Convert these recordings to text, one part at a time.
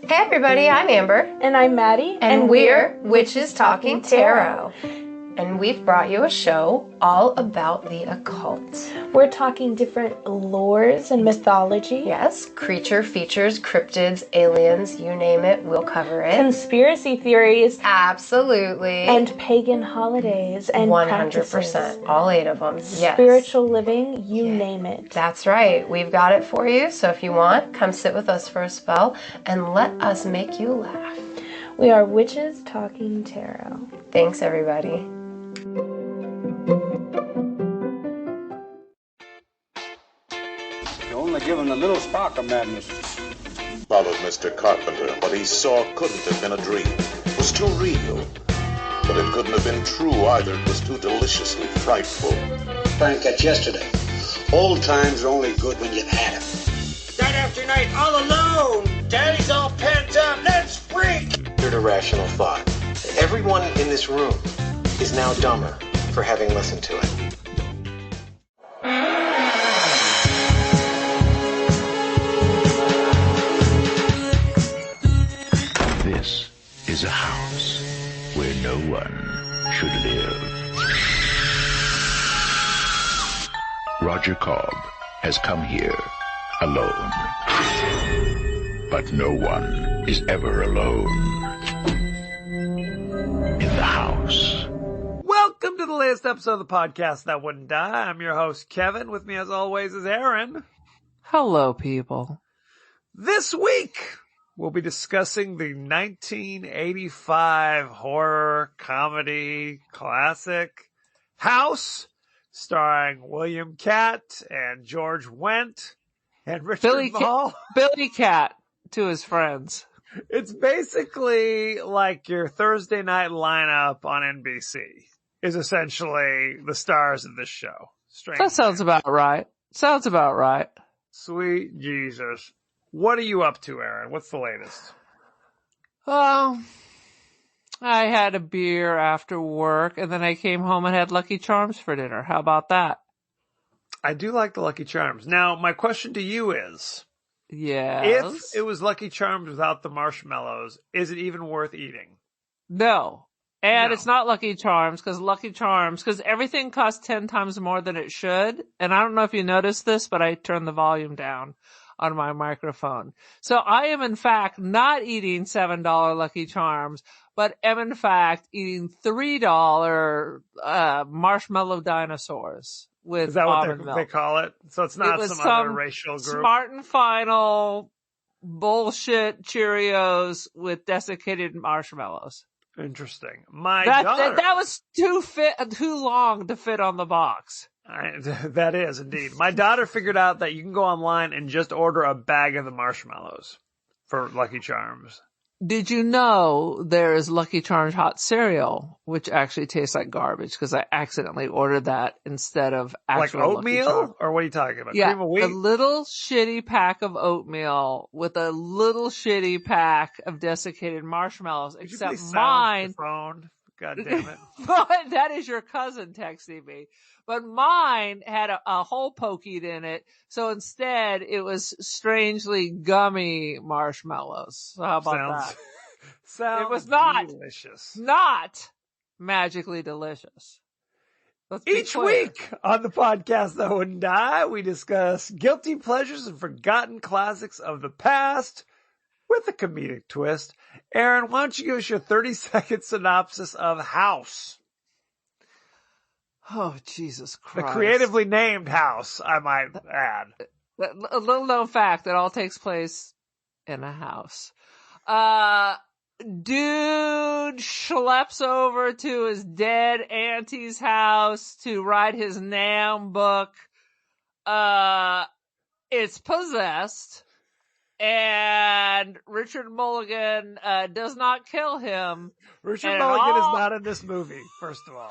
Hey everybody, I'm Amber. And I'm Maddie. And we're Witches Talking Tarot. And we've brought you a show all about the occult. We're talking different lores and mythology. Yes, creature features, cryptids, aliens, you name it, we'll cover it. Conspiracy theories. Absolutely. And pagan holidays and 100%. Practices. All 8 of them. Yes. Spiritual living, you name it. That's right. We've got it for you. So if you want, come sit with us for a spell and let us make you laugh. We are Witches Talking Tarot. Thanks, everybody. You're only given a little spark of madness. Followed Mr. Carpenter. What he saw couldn't have been a dream. It was too real. But it couldn't have been true either. It was too deliciously frightful. Frank, that's yesterday. Old times are only good when you've had them. Night after night, all alone. Daddy's all pent up. Let's freak. Irrational thought. Everyone in this room is now dumber for having listened to it. This is a house where no one should live. Roger Cobb has come here alone. But no one is ever alone in the house. Welcome to the latest episode of the podcast That Wouldn't Die. I'm your host, Kevin. With me, as always, is Aaron. Hello, people. This week, we'll be discussing the 1985 horror comedy classic House, starring William Catt and George Wouldnt and Richard Mall. Billy Catt to his friends. It's basically like your Thursday night lineup on NBC is essentially the stars of this show. That sounds about right. Sounds about right. Sweet Jesus. What are you up to, Aaron? What's the latest? I had a beer after work, and then I came home and had Lucky Charms for dinner. How about that? I do like the Lucky Charms. Now, my question to you is, yes, if it was Lucky Charms without the marshmallows, is it even worth eating? No. And it's not Lucky Charms, because everything costs 10 times more than it should. And I don't know if you noticed this, but I turned the volume down on my microphone. So I am in fact not eating $7 Lucky Charms, but am in fact eating $3 marshmallow dinosaurs with Is that what almond milk. they call it? So it's not some other racial group? Smart and Final bullshit Cheerios with desiccated marshmallows. Interesting. My daughter... That was too long to fit on the box. That is indeed. My daughter figured out that you can go online and just order a bag of the marshmallows for Lucky Charms. Did you know there is Lucky Charms hot cereal, which actually tastes like garbage because I accidentally ordered that instead of actual like oatmeal? Or what are you talking about? Yeah, Cream of wheat? A little shitty pack of oatmeal with a little shitty pack of desiccated marshmallows. Could except you please mine. Silence your phone? God damn it. But that is your cousin texting me. But mine had a hole poked in it. So instead, it was strangely gummy marshmallows. So how about that? Sounds it was not delicious. Not magically delicious. Each week on the podcast That Wouldn't Die, we discuss guilty pleasures and forgotten classics of the past with a comedic twist. Aaron, why don't you give us your 30-second synopsis of House? Oh, Jesus Christ. The creatively named House, I might add. A little known fact, it all takes place in a house. Dude schleps over to his dead auntie's house to write his NAM book. It's possessed. And Richard Mulligan does not kill him. Richard Mulligan is not in this movie, first of all.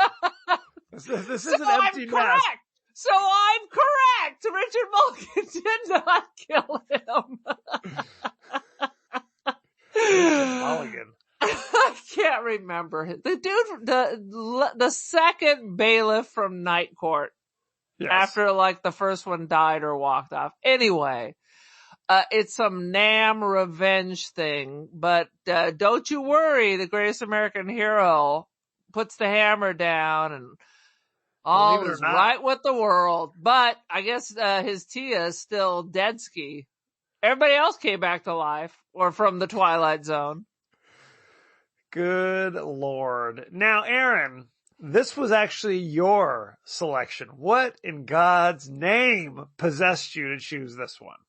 This is an empty nest. So I'm correct. Richard Mulligan did not kill him. Mulligan. I can't remember. The dude, the second bailiff from Night Court. Yes. After like the first one died or walked off. Anyway, It's some Nam revenge thing, but don't you worry, the greatest American hero puts the hammer down and all is right with the world. But I guess his Tia is still dead ski. Everybody else came back to life or from the Twilight Zone. Good Lord. Now, Aaron, this was actually your selection. What in God's name possessed you to choose this one?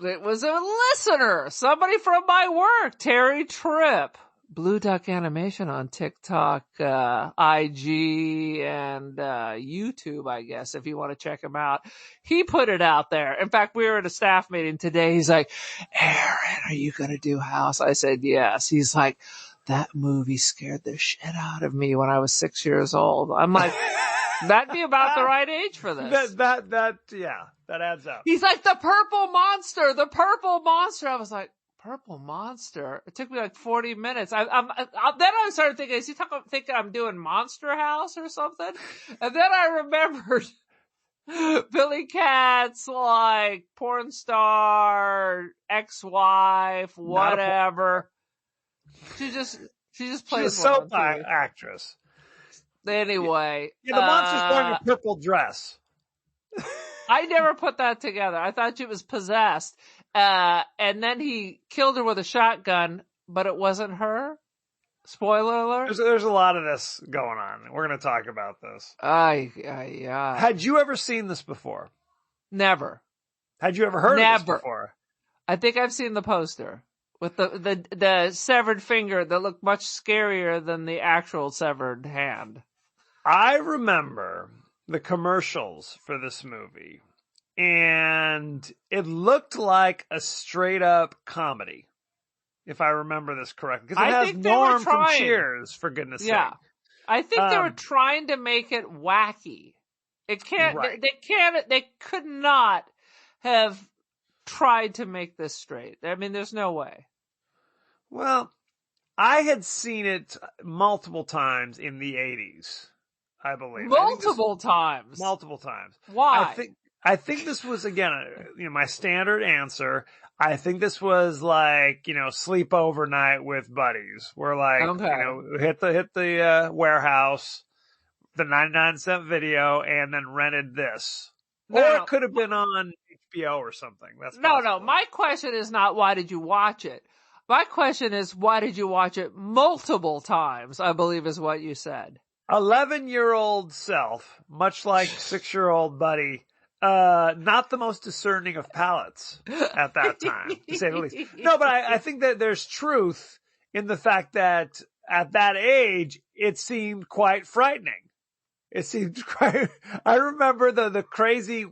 It was a listener, somebody from my work, Terry Tripp. Blue Duck Animation on TikTok, IG, and YouTube, I guess, if you want to check him out. He put it out there. In fact, we were at a staff meeting today. He's like, Aaron, are you going to do House? I said, yes. He's like, that movie scared the shit out of me when I was 6 years old. I'm like, that'd be about the right age for this. Yeah, that adds up. He's like, the purple monster. I was like, purple monster. It took me like 40 minutes. Then I started thinking, is he thinking I'm doing Monster House or something? And then I remembered Billy Katz, like porn star, ex-wife, whatever. She just plays. She's a soap actress. Anyway, the monster's wearing a purple dress. I never put that together. I thought she was possessed. And then he killed her with a shotgun, but it wasn't her. Spoiler alert. There's a lot of this going on. We're going to talk about this. Yeah. Had you ever seen this before? Never. Had you ever heard of this before? I think I've seen the poster with the severed finger that looked much scarier than the actual severed hand. I remember the commercials for this movie, and it looked like a straight up comedy, if I remember this correctly. Because it has Norm from Cheers, for goodness sake. Yeah. I think they were trying to make it wacky. It can't, right. They could not have tried to make this straight. I mean, there's no way. Well, I had seen it multiple times in the 80s. I believe multiple times. Why? I think this was, again, my standard answer. I think this was like, sleepover night with buddies. We're like, hit the warehouse, the 99-cent video, and then rented this. Or it could have been on HBO or something. That's possible. No. My question is not why did you watch it. My question is why did you watch it multiple times? I believe is what you said. 11-year-old self, much like 6-year-old buddy, not the most discerning of palates at that time, to say the least. No, but I think that there's truth in the fact that at that age, it seemed quite frightening. It seemed quite, I remember the crazy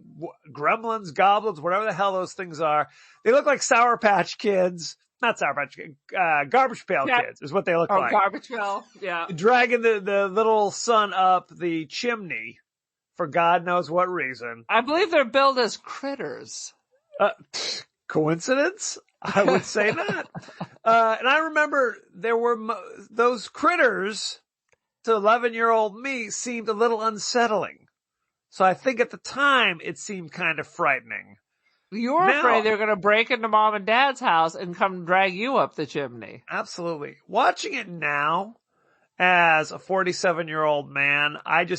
gremlins, goblins, whatever the hell those things are. They look like Sour Patch Kids. Not Sour Patch Kids, Garbage Pail Kids is what they look like. Garbage Pail, yeah. Dragging the little son up the chimney for God knows what reason. I believe they're billed as critters. Coincidence? I would say not. And I remember there were those critters to 11-year-old me seemed a little unsettling. So I think at the time it seemed kind of frightening. You were afraid they were going to break into mom and dad's house and come drag you up the chimney. Absolutely. Watching it now as a 47-year-old man, it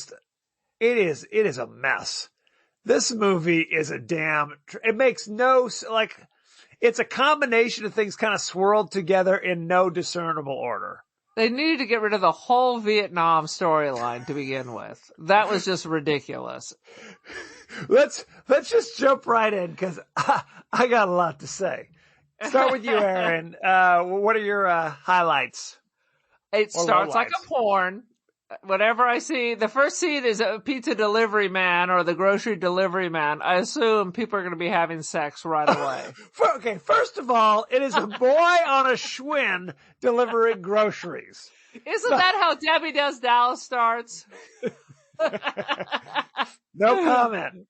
is a mess. This movie is it makes it's a combination of things kind of swirled together in no discernible order. They needed to get rid of the whole Vietnam storyline to begin with. That was just ridiculous. Let's just jump right in because I got a lot to say. Start with you, Aaron. What are your highlights? It starts like a porn. Whenever I see the first scene is a pizza delivery man or the grocery delivery man, I assume people are going to be having sex right away. Okay, first of all, it is a boy on a Schwinn delivering groceries. Isn't that how Debbie Does Dallas starts? No comment.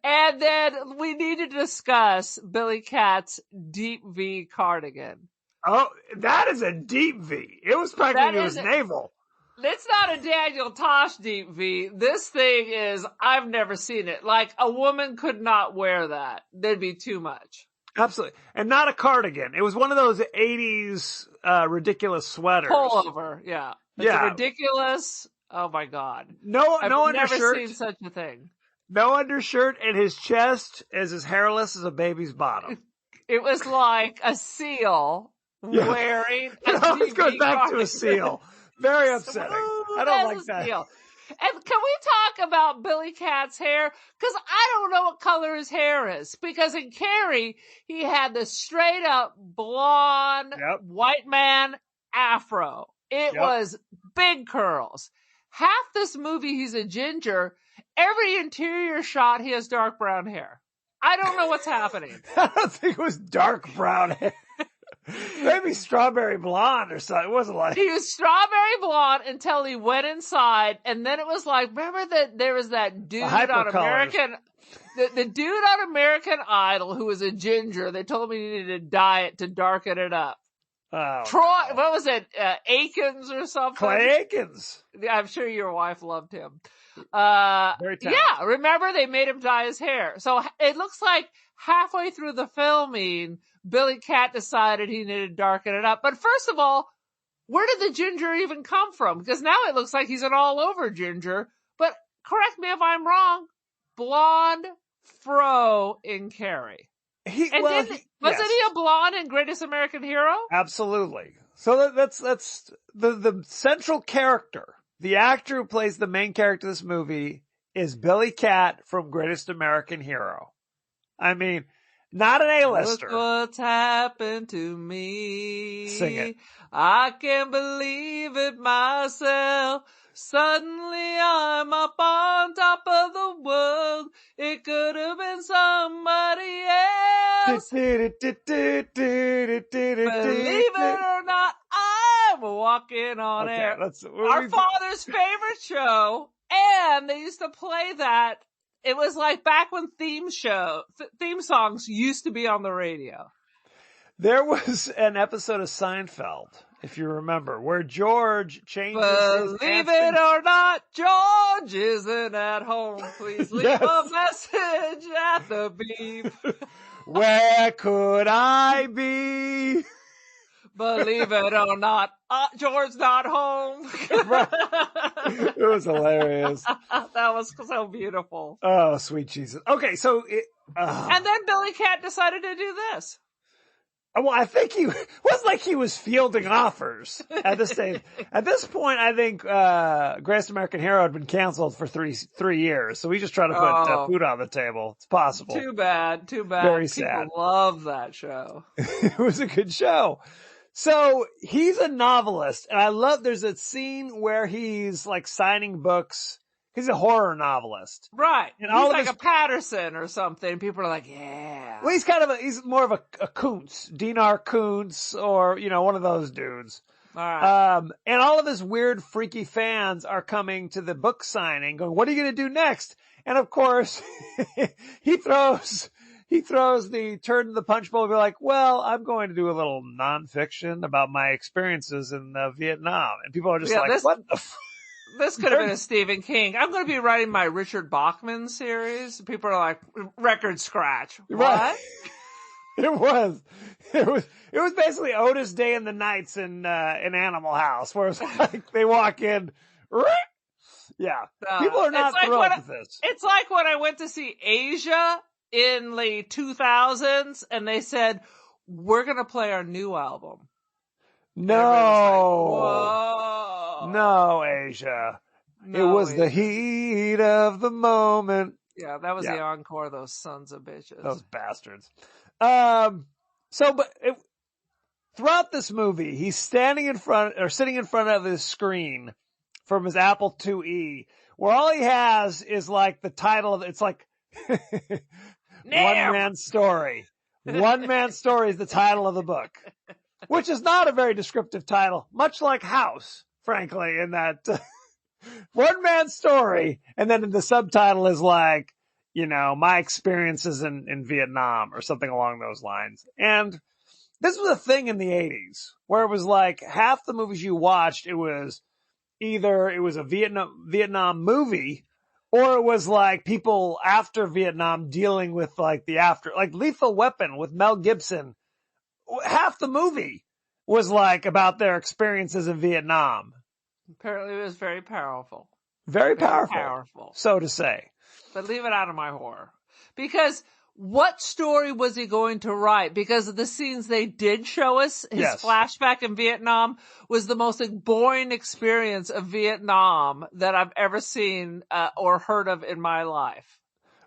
And then we need to discuss Billy Katz's Deep V cardigan. Oh, that is a deep V. It was practically his navel. It's not a Daniel Tosh deep V. This thing is, I've never seen it. Like, a woman could not wear that. There'd be too much. Absolutely. And not a cardigan. It was one of those 80s ridiculous sweaters. Pullover, yeah. It's Yeah. a ridiculous, oh my God. No I've undershirt. never seen such a thing. No undershirt, and his chest is as hairless as a baby's bottom. It was like a seal wearing a It always goes back cardigan. to a seal. Very upsetting. I don't like that. Seal. And can we talk about Billy Cat's hair? Because I don't know what color his hair is. Because in Carrie, he had the straight up blonde white man afro. It was big curls. Half this movie, he's a ginger. Every interior shot, he has dark brown hair. I don't know what's happening. I don't think it was dark brown hair. Maybe strawberry blonde or something. It wasn't like... He was strawberry blonde until he went inside, and then it was like, remember that there was that dude on American... The dude on American Idol who was a ginger, they told me he needed to dye it to darken it up. Oh, Troy, what was it? Akins or something? Clay Akins. I'm sure your wife loved him. Very talented. Yeah, remember they made him dye his hair. So it looks like halfway through the filming, Billy Cat decided he needed to darken it up. But first of all, where did the ginger even come from? Because now it looks like he's an all over ginger. But correct me if I'm wrong. Blonde fro in Carrie. Wasn't he a blonde in Greatest American Hero? Absolutely. So that's the central character. The actor who plays the main character of this movie is Billy Cat from Greatest American Hero. I mean, not an A-lister. Look what's happened to me. Sing it. I can't believe it myself. Suddenly I'm up on top of the world. It could have been somebody else. Believe it or not, I'm walking on air. Our father's favorite show. And they used to play that. It was like back when theme songs used to be on the radio. There was an episode of Seinfeld, if you remember, where George changes his Believe it or not, George isn't at home. Please leave a message at the beep. Where could I be? Believe it or not, George's not home. It was hilarious. That was so beautiful. Oh, sweet Jesus. Okay, so... And then Billy Cat decided to do this. Well, I think he was like he was fielding offers at this stage. At this point, I think Greatest American Hero had been canceled for three years, so we just try to put food on the table. It's possible. Too bad. Very sad. People love that show. It was a good show. So he's a novelist, and I love. There's a scene where he's like signing books. He's a horror novelist. Right. And he's like a Patterson or something. People are like, yeah. Well, he's more of a Kuntz, Dinar Kuntz, or, one of those dudes. All right. And all of his weird, freaky fans are coming to the book signing going, what are you going to do next? And of course, he throws the turn to the punch bowl and be like, well, I'm going to do a little nonfiction about my experiences in Vietnam. And people are just what the This could have been a Stephen King. I'm going to be writing my Richard Bachman series. People are like, record scratch. Right. What? It was basically Otis Day and the Nights in Animal House, where it's like they walk in. Yeah. People are not thrilled with this. It's like when I went to see Asia in the 2000s and they said, we're going to play our new album. No. No, Asia. No, it was Asia. The heat of the moment. Yeah, that was the encore, those sons of bitches. Those bastards. Throughout this movie, he's sitting in front of his screen from his Apple IIe, where all he has is like the title of it's like One Man Story. One Man Story is the title of the book. Which is not a very descriptive title, much like House, frankly, in that One Man Story. And then the subtitle is like, my experiences in Vietnam or something along those lines. And this was a thing in the 80s where it was like half the movies you watched, it was either it was a Vietnam movie, or it was like people after Vietnam dealing with like like Lethal Weapon with Mel Gibson. Half the movie was like about their experiences in Vietnam. Apparently it was very powerful. Very powerful, so to say. But leave it out of my horror. Because what story was he going to write? Because of the scenes they did show us, his flashback in Vietnam was the most boring experience of Vietnam that I've ever seen or heard of in my life.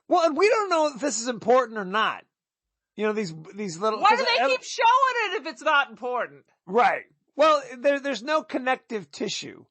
Well, and we don't know if this is important or not. You know, these little... Why do they keep showing it if it's not important? Right. Well, there's no connective tissue.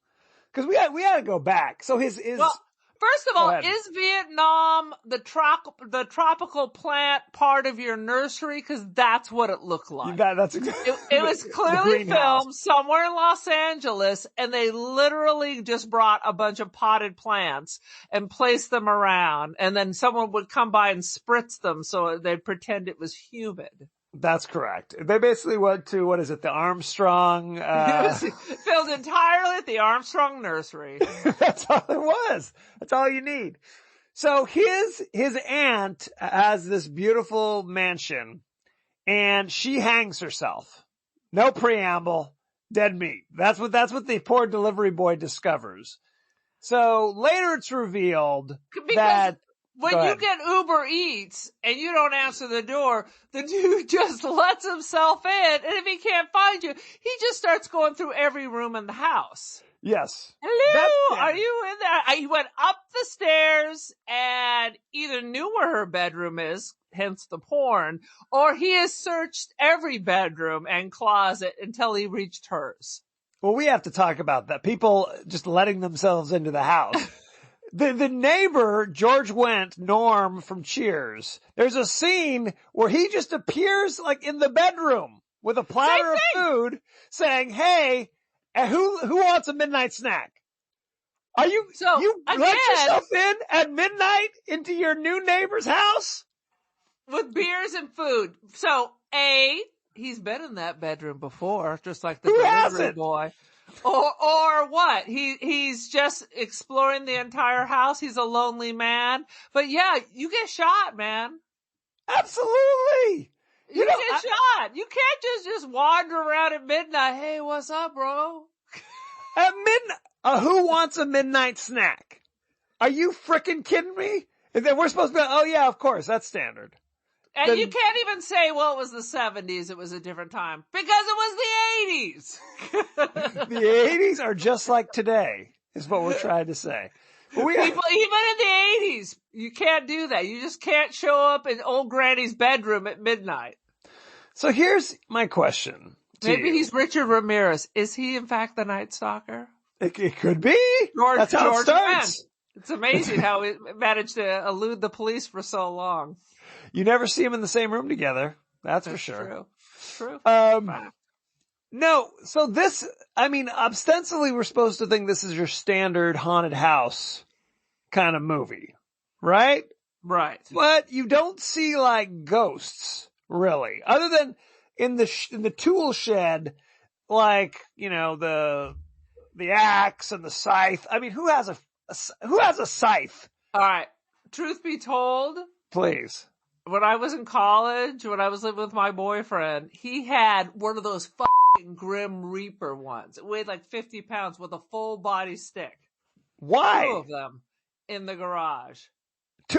Because we had to go back. So his well, first of all, is Vietnam the tropical plant part of your nursery? Because that's what it looked like. That's exactly. It was clearly filmed somewhere in Los Angeles, and they literally just brought a bunch of potted plants and placed them around, and then someone would come by and spritz them so they'd pretend it was humid. That's correct. They basically went to, what is it, the Armstrong... It was filmed entirely at the Armstrong nursery. That's all it was. That's all you need. So his aunt has this beautiful mansion, and she hangs herself. No preamble, dead meat. That's what the poor delivery boy discovers. So later it's revealed that... When you get Uber Eats and you don't answer the door, the dude just lets himself in. And if he can't find you, he just starts going through every room in the house. Yes. Hello, are you in there? He went up the stairs and either knew where her bedroom is, hence the porn, or he has searched every bedroom and closet until he reached hers. Well, we have to talk about that. People just letting themselves into the house. The neighbor, George Wouldnt, Norm from Cheers, there's a scene where he just appears like in the bedroom with a platter of food saying, hey, who wants a midnight snack? You let yourself in at midnight into your new neighbor's house? With beers and food. So, he's been in that bedroom before, just like the delivery boy. Or what? He's just exploring the entire house. He's a lonely man. But yeah, you get shot, man. Absolutely. You get shot. You can't just wander around at midnight. Hey, what's up, bro? At midnight, who wants a midnight snack? Are you frickin' kidding me? And then we're supposed to be, oh yeah, of course, that's standard. And you can't even say, well, it was the 70s, it was a different time. Because it was the 80s! The 80s are just like today, is what we're trying to say. People, even in the 80s, you can't do that. You just can't show up in old granny's bedroom at midnight. So here's my question. Maybe he's Richard Ramirez. Is he, in fact, the Night Stalker? It could be. That's how it starts. It's amazing how he managed to elude the police for so long. You never see them in the same room together. That's for sure. True. No, so this, ostensibly we're supposed to think this is your standard haunted house kind of movie, right? Right. But you don't see like ghosts, really, other than in the tool shed, like, you know, the axe and the scythe. I mean, who has a scythe? All right. Truth be told. Please. When I was in college, when I was living with my boyfriend, he had one of those fucking Grim Reaper ones. It weighed like 50 pounds with a full body stick. Why? 2 of them in the garage.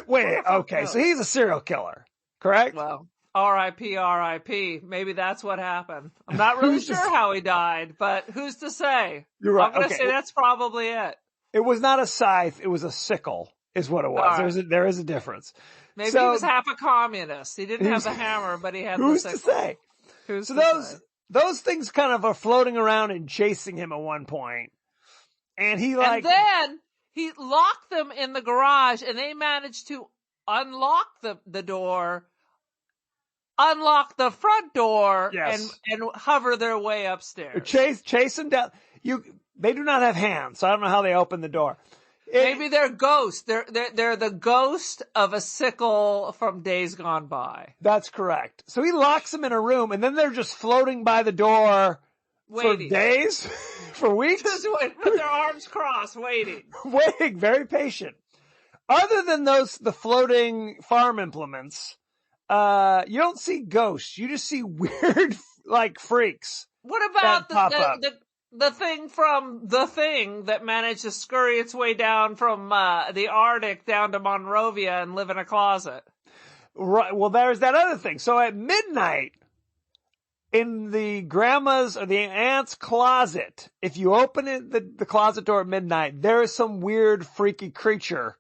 Wait, okay, so he's a serial killer, correct? Well, R.I.P. Maybe that's what happened. I'm not really sure how he died, but who's to say? You're right. I'm going to say that's probably it. It was not a scythe, it was a sickle, is what it was. Right. There is a difference. Maybe he was half a communist. He didn't have the hammer, but he had the sickle. Who's to say? Who's to say? Those things kind of are floating around and chasing him at one point. And and then he locked them in the garage, and they managed to unlock the door, unlock the front door, and hover their way upstairs. Chase them down. They do not have hands, so I don't know how they open the door. Maybe they're ghosts. They're the ghost of a sickle from days gone by. That's correct. So he locks them in a room, and then they're just floating by the door Waiting. For days? For weeks? Just with their arms crossed, waiting. Waiting, very patient. Other than the floating farm implements, you don't see ghosts. You just see weird, like, freaks. What about pop up. the thing from The Thing that managed to scurry its way down from the Arctic down to Monrovia and live in a closet? Right. Well, there's that other thing. So at midnight, in the grandma's or the aunt's closet, if you open it, the closet door at midnight, there is some weird, freaky creature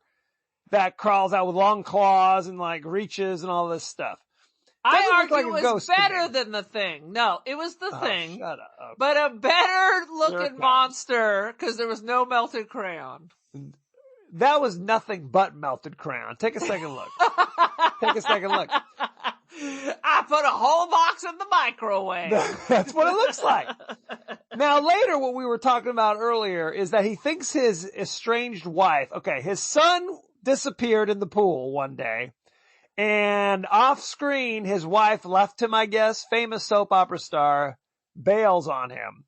that crawls out with long claws and like reaches and all this stuff. I argue it was better than The Thing. No, it was The Thing. Shut up. But a better looking monster because there was no melted crayon. That was nothing but melted crayon. Take a second look. Take a second look. I put a whole box in the microwave. That's what it looks like. Now later, what we were talking about earlier is that he thinks his estranged wife, his son disappeared in the pool one day. And off screen, his wife left him, I guess, famous soap opera star, bails on him.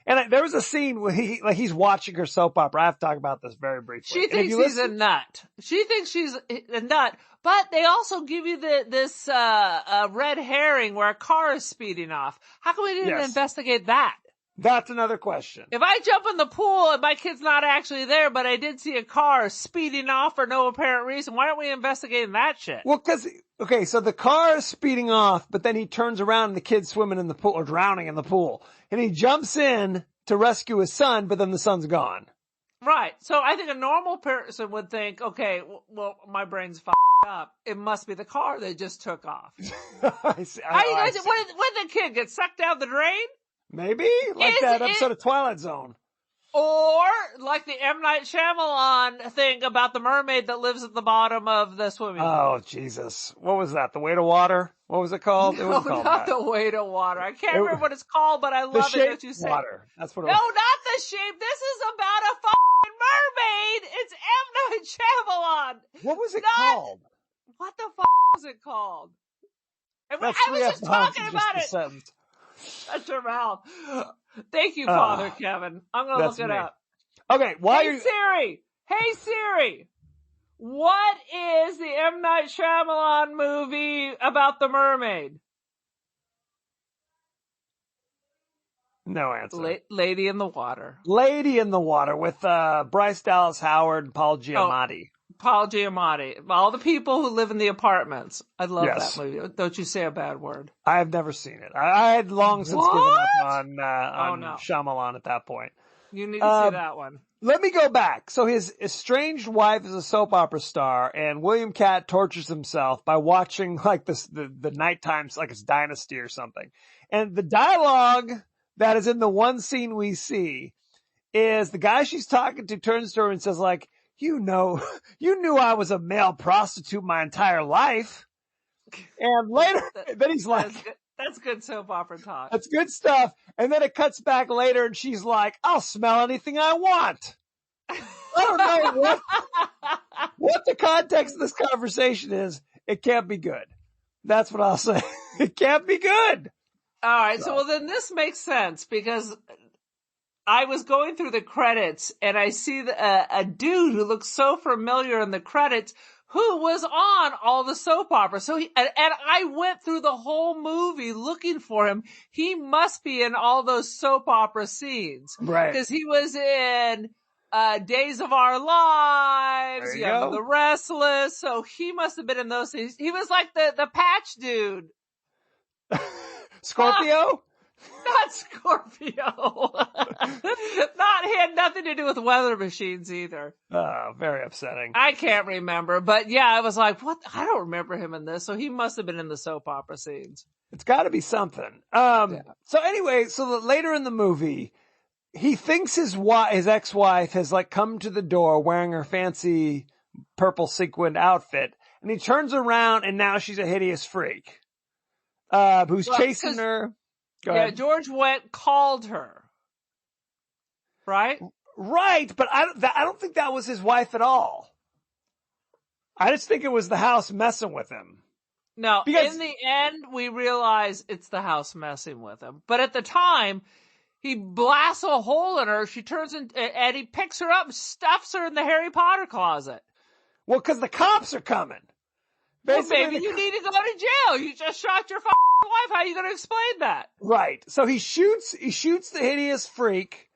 And there was a scene where he's watching her soap opera. I have to talk about this very briefly. She thinks he's a nut. She thinks she's a nut. But they also give you this red herring where a car is speeding off. How come we didn't investigate that? That's another question. If I jump in the pool and my kid's not actually there, but I did see a car speeding off for no apparent reason, why aren't we investigating that shit? Well, so the car is speeding off, but then he turns around and the kid's swimming in the pool or drowning in the pool. And he jumps in to rescue his son, but then the son's gone. Right. So I think a normal person would think, okay, well, my brain's fucked up. It must be the car they just took off. I see. How you guys, when did the kid get sucked down the drain? Maybe like that episode of Twilight Zone. Or like the M. Night Shyamalan thing about the mermaid that lives at the bottom of the swimming pool. Oh, Jesus. What was that? The Way to Water? What was it called? No, it wasn't called not that. The Way to Water. I can't remember what it's called, but I love it that you say. Water. That's what it was. was. No, not The Shape. This is about a fucking mermaid. It's M. Night Shyamalan. What was it called? What the fuck was it called? I was just talking about it. Shut your mouth. Thank you, Father Kevin. I'm going to look it up. Okay, Siri. Hey, Siri. What is the M. Night Shyamalan movie about the mermaid? No answer. Lady in the Water. Lady in the Water with Bryce Dallas Howard and Paul Giamatti. Paul Giamatti. All the people who live in the apartments. I love that movie. Don't you say a bad word. I have never seen it. I had long since given up on Shyamalan at that point. You need to see that one. Let me go back. So his estranged wife is a soap opera star, and William Catt tortures himself by watching like the night times, like it's Dynasty or something. And the dialogue that is in the one scene we see is the guy she's talking to turns to her and says like, you knew I was a male prostitute my entire life. And later, then he's like, that's good soap opera talk. That's good stuff. And then it cuts back later and she's like, I'll smell anything I want. I don't know what the context of this conversation is. It can't be good. That's what I'll say. It can't be good. All right. So well, then this makes sense because I was going through the credits and I see a dude who looks so familiar in the credits who was on all the soap operas. So and I went through the whole movie looking for him. He must be in all those soap opera scenes. Right. Because he was in Days of Our Lives, Young and the Restless. So he must have been in those scenes. He was like the patch dude. Scorpio? Not Scorpio. He had nothing to do with weather machines either. Oh, very upsetting. I can't remember, but yeah, I was like, what? I don't remember him in this. So he must have been in the soap opera scenes. It's got to be something. So anyway, later in the movie, he thinks his ex-wife has like come to the door wearing her fancy purple sequined outfit, and he turns around and now she's a hideous freak, who's chasing her. Yeah, George called her. Right? Right, but I don't think that was his wife at all. I just think it was the house messing with him. No, in the end, we realize it's the house messing with him. But at the time, He blasts a hole in her. She turns in, and he picks her up and stuffs her in the Harry Potter closet. Well, because the cops are coming. Basically, well, maybe you need to go to jail. You just shot your wife. How are you going to explain that? Right. So he shoots the hideous freak,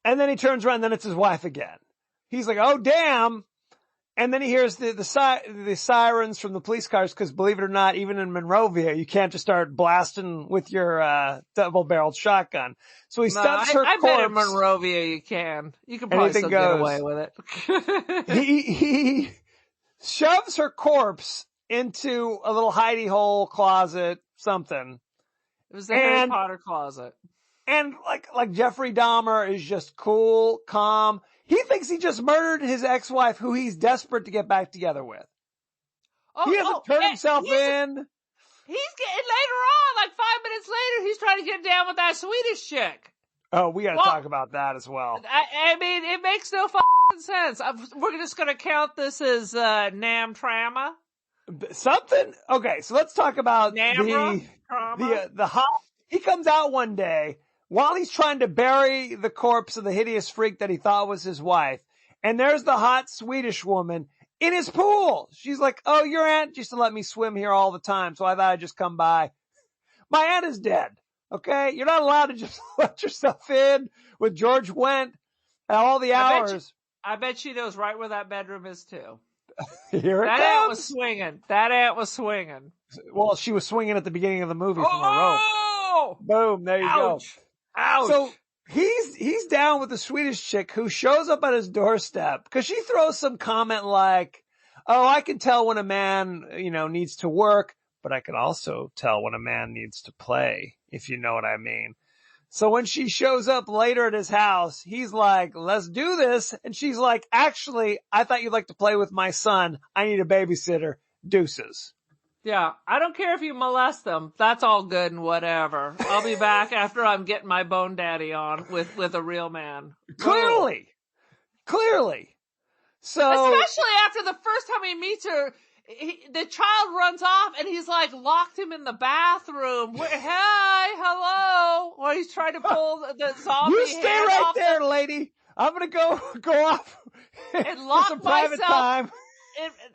and then he turns around, and then it's his wife again. He's like, oh, damn. And then he hears the sirens from the police cars, because believe it or not, even in Monrovia, you can't just start blasting with your double-barreled shotgun. So he stuffs her corpse. I bet in Monrovia you can. You can probably still get away with it. he shoves her corpse into a little hidey hole closet, something. It was the Harry Potter closet. And like Jeffrey Dahmer is just cool, calm. He thinks he just murdered his ex-wife, who he's desperate to get back together with. He hasn't turned himself in. He's getting later on, like 5 minutes later, he's trying to get down with that Swedish chick. Oh, we got to talk about that as well. I mean, it makes no sense. We're just going to count this as Nam Trama. Something. Okay, so let's talk about the hot. He comes out one day while he's trying to bury the corpse of the hideous freak that he thought was his wife, and there's the hot Swedish woman in his pool. She's like, "Oh, your aunt used to let me swim here all the time, so I thought I'd just come by. My aunt is dead. Okay, you're not allowed to just let yourself in with George Wouldnt at all the hours." I bet she knows right where that bedroom is too. Here it that comes. Aunt was swinging. That aunt was swinging. Well, she was swinging at the beginning of the movie from a rope. Boom! There you go. Ouch! So he's down with the Swedish chick who shows up at his doorstep because she throws some comment like, "Oh, I can tell when a man, needs to work, but I can also tell when a man needs to play, if you know what I mean." So when she shows up later at his house, he's like, "Let's do this." And she's like, "Actually, I thought you'd like to play with my son. I need a babysitter. Deuces." Yeah, I don't care if you molest them. That's all good and whatever. I'll be back after I'm getting my bone daddy on with a real man. Clearly. So, especially after the first time he meets her, the child runs off and he's like locked him in the bathroom. Hi, hello. While he's trying to pull the zombie. You stay hand right off there, lady. I'm gonna go off and lock some private time.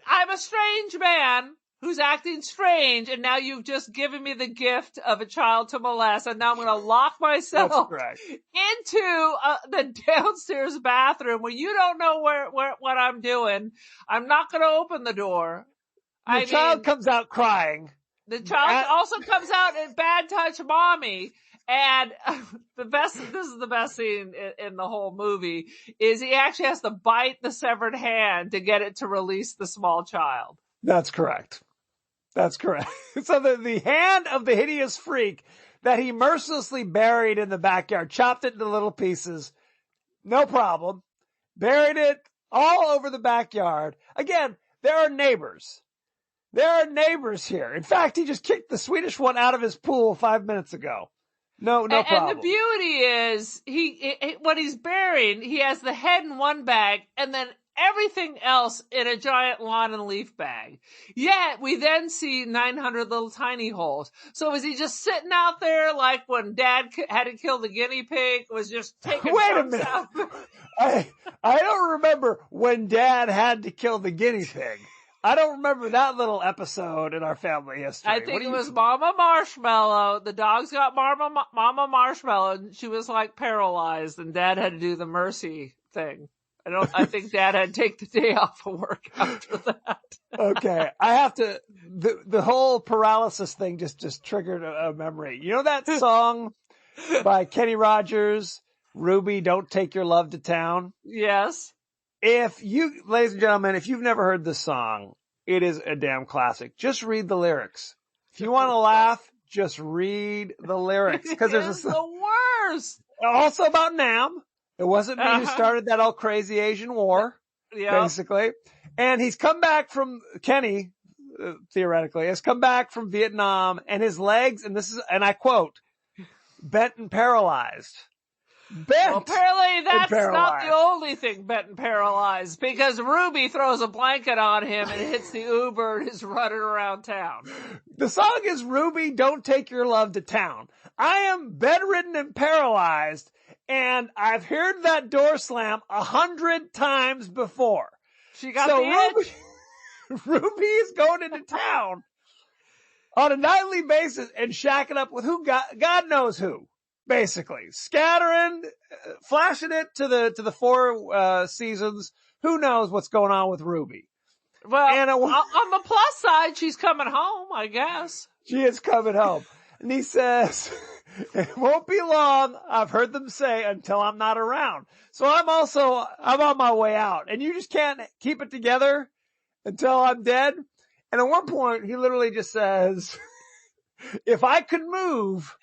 I'm a strange man who's acting strange, and now you've just given me the gift of a child to molest, and now I'm going to lock myself into the downstairs bathroom where you don't know what I'm doing. I'm not going to open the door. The child comes out crying. The child also comes out in Bad Touch Mommy. And this is the best scene in the whole movie, is he actually has to bite the severed hand to get it to release the small child. That's correct. So the hand of the hideous freak that he mercilessly buried in the backyard, chopped it into little pieces, no problem, buried it all over the backyard. Again, there are neighbors. There are neighbors here. In fact, he just kicked the Swedish one out of his pool 5 minutes ago. No problem. And the beauty is, what he's burying, he has the head in one bag, and then everything else in a giant lawn and leaf bag. Yet we then see 900 little tiny holes. So is he just sitting out there like when Dad had to kill the guinea pig? Was just taking Wait a minute. out? I don't remember when Dad had to kill the guinea pig. I don't remember that little episode in our family history. I think it was Mama Marshmallow. The dogs got Mama Marshmallow, and she was like paralyzed, and Dad had to do the mercy thing. I think Dad had to take the day off of work after that. Okay. I have to, the whole paralysis thing just triggered a memory. You know that song by Kenny Rogers, Ruby, Don't Take Your Love to Town? Yes. Ladies and gentlemen, if you've never heard this song, it is a damn classic. Just read the lyrics. If you want to laugh, just read the lyrics. Because it's the worst. Also about Nam. It wasn't me who started that all crazy Asian war, basically. And he's come back from, Kenny, theoretically, has come back from Vietnam, and his legs, and I quote, bent and paralyzed. bent. Well, apparently that's not paralyzed. the only thing bent and paralyzed, because Ruby throws a blanket on him and hits the Uber and is running around town. The song is Ruby, Don't Take Your Love to Town. I am bedridden and paralyzed, and I've heard that door slam 100 times before. She got the itch. Ruby is going into town on a nightly basis and shacking up with who God knows who, basically. Scattering, flashing it to the four seasons. Who knows what's going on with Ruby? Well, on the plus side, she's coming home, I guess. She is coming home. And he says, it won't be long, I've heard them say, until I'm not around. So I'm on my way out. And you just can't keep it together until I'm dead. And at one point, he literally just says, if I could move,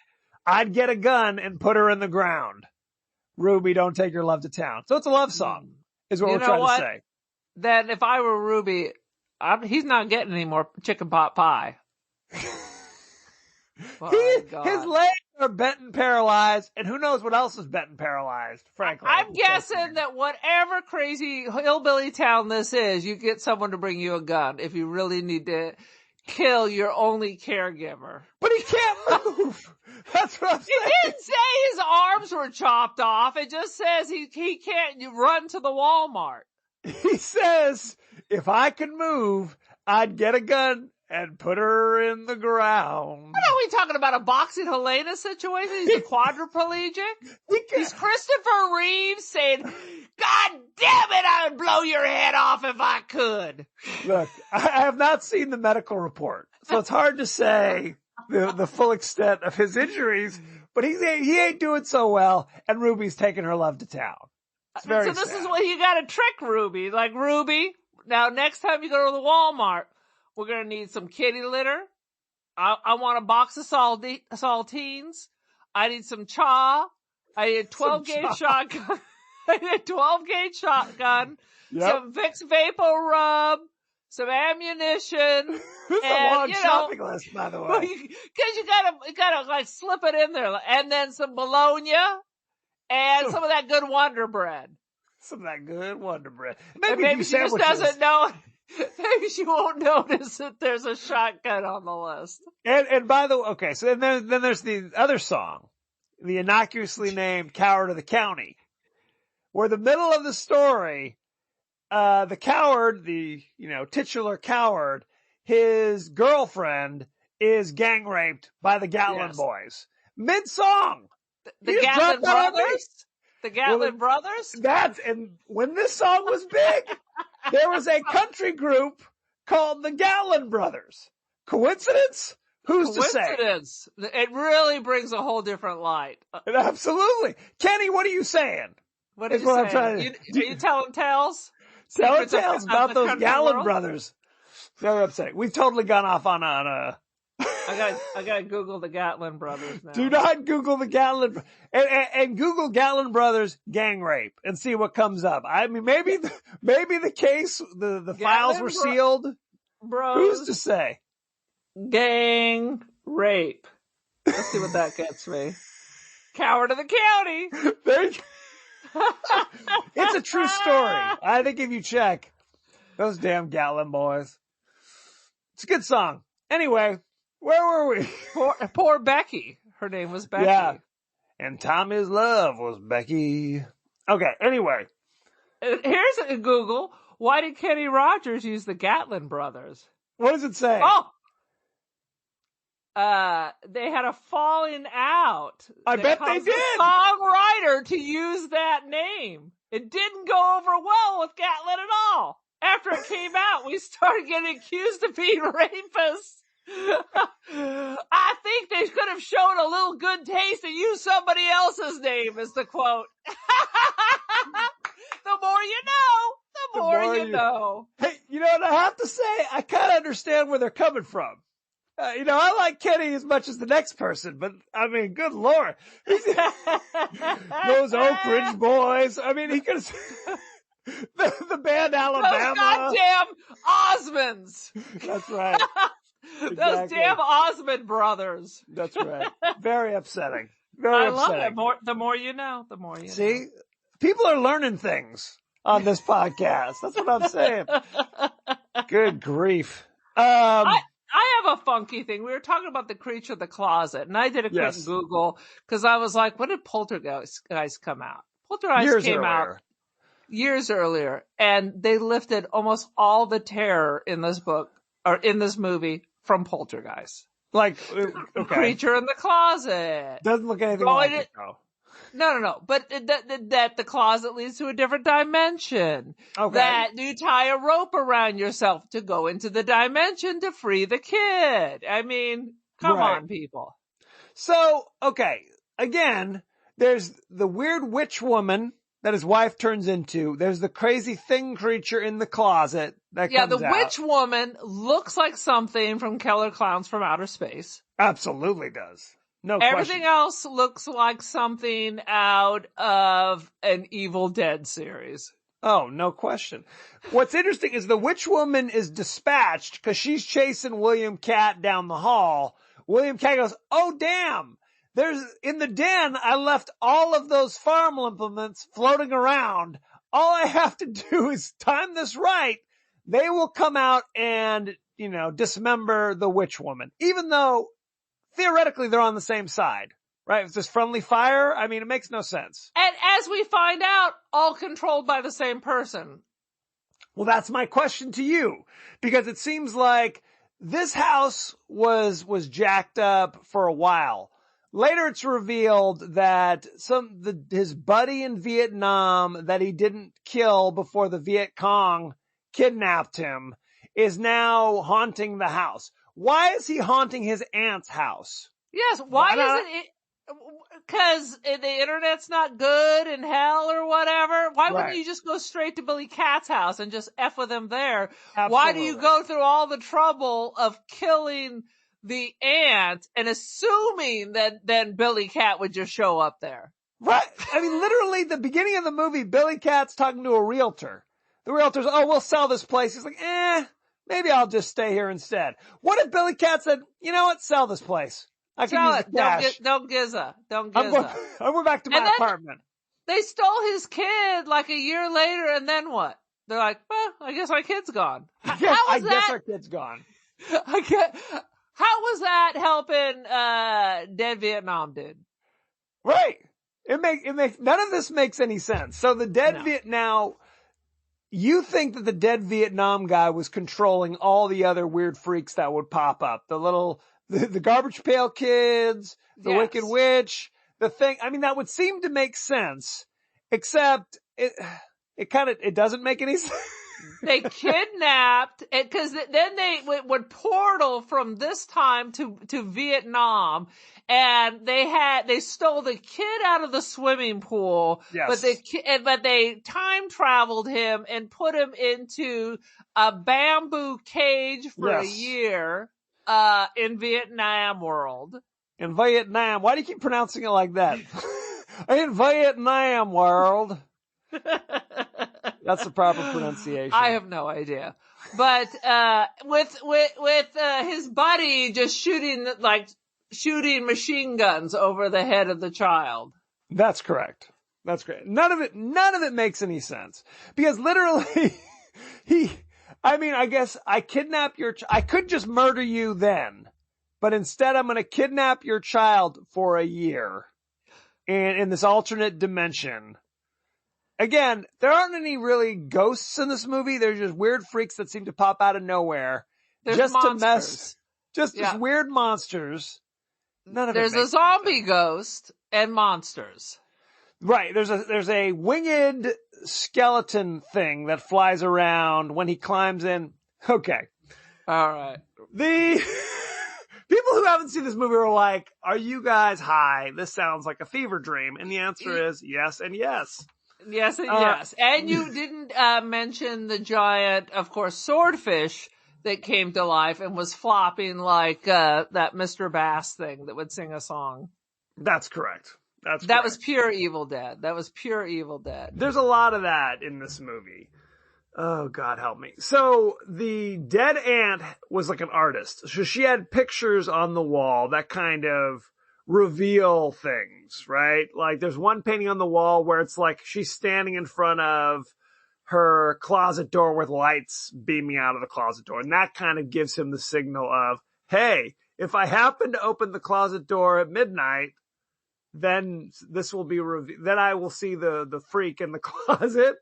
I'd get a gun and put her in the ground. Ruby, don't take your love to town. So it's a love song, is what we're trying to say. Then if I were Ruby, he's not getting any more chicken pot pie. His legs are bent and paralyzed, and who knows what else is bent and paralyzed, frankly. I'm guessing that whatever crazy hillbilly town this is, you get someone to bring you a gun if you really need to kill your only caregiver. But he can't move. That's what I'm saying. It didn't say his arms were chopped off. It just says he can't run to the Walmart. He says, if I could move, I'd get a gun and put her in the ground. What are we talking about? A boxing Helena situation? He's a quadriplegic? He's Christopher Reeves saying, God damn it, I would blow your head off if I could. Look, I have not seen the medical report, so it's hard to say the full extent of his injuries, but he ain't doing so well, and Ruby's taking her love to town. It's very So this sad. is what you gotta trick Ruby. Like, Ruby, now next time you go to the Walmart, we're going to need some kitty litter. I want a box of saltines. I need some chaw. I need a 12-gauge shotgun. I need a 12-gauge shotgun. Yep. Some Vicks Vapor Rub. Some ammunition. This is a long shopping list, by the way. Because you gotta like slip it in there. And then some bologna. And some of that good Wonder Bread. Some of that good Wonder Bread. Maybe she just doesn't know. Maybe she won't notice that there's a shotgun on the list. And by the way, okay, so then there's the other song, the innocuously named Coward of the County, where the middle of the story, the coward, the, titular coward, his girlfriend is gang raped by the Gatlin boys. Mid-song. The Gatlin brothers? The Gatlin brothers? And when this song was big, there was a country group called the Gatlin Brothers. Coincidence? Who's to say? Coincidence. It really brings a whole different light. Absolutely. Kenny, what are you saying? What are you saying? Are you telling tales? Telling tales about those Gatlin brothers. Very upsetting. We've totally gone off on a... I gotta Google the Gatlin brothers now. Do not Google the Gatlin and Google Gatlin brothers gang rape and see what comes up. I mean, maybe the case, the files were sealed. Bros. Who's to say? Gang rape. Let's see what that gets me. Coward of the county. There you go. It's a true story. I think if you check those damn Gatlin boys, it's a good song. Anyway. Where were we? Poor Becky. Her name was Becky. Yeah. And Tommy's love was Becky. Okay, anyway. Here's a Google. Why did Kenny Rogers use the Gatlin brothers? What does it say? Oh! They had a falling out. I bet they did. The songwriter to use that name. It didn't go over well with Gatlin at all. After it came out, we started getting accused of being rapists. I think they could have shown a little good taste and used somebody else's name as the quote. The more you know, the more you know. Hey, you know what I have to say? I kind of understand where they're coming from. I like Kenny as much as the next person, but I mean, good Lord. Those Oak Ridge boys. I mean, he could have... the band Alabama. Those goddamn Osmonds. That's right. Those damn Osmond brothers. That's right. Very upsetting. Very I love upsetting. it. The more you know, the more you See? People are learning things on this podcast. That's what I'm saying. know. Good grief. I have a funky thing. We were talking about the creature of the closet, and I did a quick Yes. Google because I was like, when did Poltergeist come out? Poltergeist Years came out earlier. years earlier, and they lifted almost all the terror in this book or in this movie from Poltergeist. Like, okay. Creature in the closet. Doesn't look anything Going like it, though. No. But that the closet leads to a different dimension. Okay. That you tie a rope around yourself to go into the dimension to free the kid. I mean, come Right. on, people. So, okay. Again, there's the weird witch woman that his wife turns into. There's the crazy thing creature in the closet that Yeah, comes the out. witch woman looks like something from Killer Clowns from Outer Space. Absolutely does. No Everything question. else looks like something out of an Evil Dead series. Oh, no question. What's interesting is the witch woman is dispatched because she's chasing William Cat down the hall. William Cat goes, oh, damn. In the den, I left all of those farm implements floating around. All I have to do is time this right. They will come out and, dismember the witch woman, even though theoretically they're on the same side, right? It's this friendly fire. I mean, it makes no sense. And as we find out, all controlled by the same person. Well, that's my question to you, because it seems like this house was jacked up for a while. Later, it's revealed that his buddy in Vietnam that he didn't kill before the Viet Cong kidnapped him is now haunting the house. Why is he haunting his aunt's house? Yes, why isn't it? Because the internet's not good in hell or whatever. Why wouldn't you just go straight to Billy Cat's house and just F with him there? Absolutely. Why do you go through all the trouble of killing the aunt and assuming that then Billy Cat would just show up there? Right. I mean, literally, the beginning of the movie, Billy Cat's talking to a realtor. The realtor's, oh, we'll sell this place. He's like, maybe I'll just stay here instead. What if Billy Cat said, you know what, sell this place? I can use the cash. Don't gizza. I'm going back to my apartment. They stole his kid like a year later, and then what? They're like, well, I guess our kid's gone. I guess our kid's gone. How was that helping dead Vietnam dude? Right. It makes none of this makes any sense. So the dead Vietnam, you think that the dead Vietnam guy was controlling all the other weird freaks that would pop up. The Garbage Pail Kids, the Wicked Witch, the thing. I mean, that would seem to make sense, except it doesn't make any sense. They kidnapped, because then they would portal from this time to Vietnam, and they stole the kid out of the swimming pool. Yes. But they time traveled him and put him into a bamboo cage for a year. In Vietnam world. In Vietnam. Why do you keep pronouncing it like that? In Vietnam world. That's the proper pronunciation. I have no idea. But, with his buddy just shooting machine guns over the head of the child. That's correct. That's great. None of it makes any sense. Because literally, I guess I kidnap I could just murder you then, but instead I'm going to kidnap your child for a year in this alternate dimension. Again, there aren't any really ghosts in this movie. They're just weird freaks that seem to pop out of nowhere. There's just monsters. To mess. Just weird monsters. None of There's it makes a zombie ghost and monsters. Right. There's a winged skeleton thing that flies around when he climbs in. Okay. All right. The people who haven't seen this movie are like, are you guys high? This sounds like a fever dream. And the answer is yes and yes. Yes and yes. And you didn't mention the giant, of course, swordfish that came to life and was flopping like that Mr. Bass thing that would sing a song. That's correct. That was pure Evil Dead. There's a lot of that in this movie. Oh, God help me. So the dead aunt was like an artist. So she had pictures on the wall that kind of reveal things, right? Like there's one painting on the wall where it's like she's standing in front of her closet door with lights beaming out of the closet door. And that kind of gives him the signal of, hey, if I happen to open the closet door at midnight, then this will be then I will see the freak in the closet.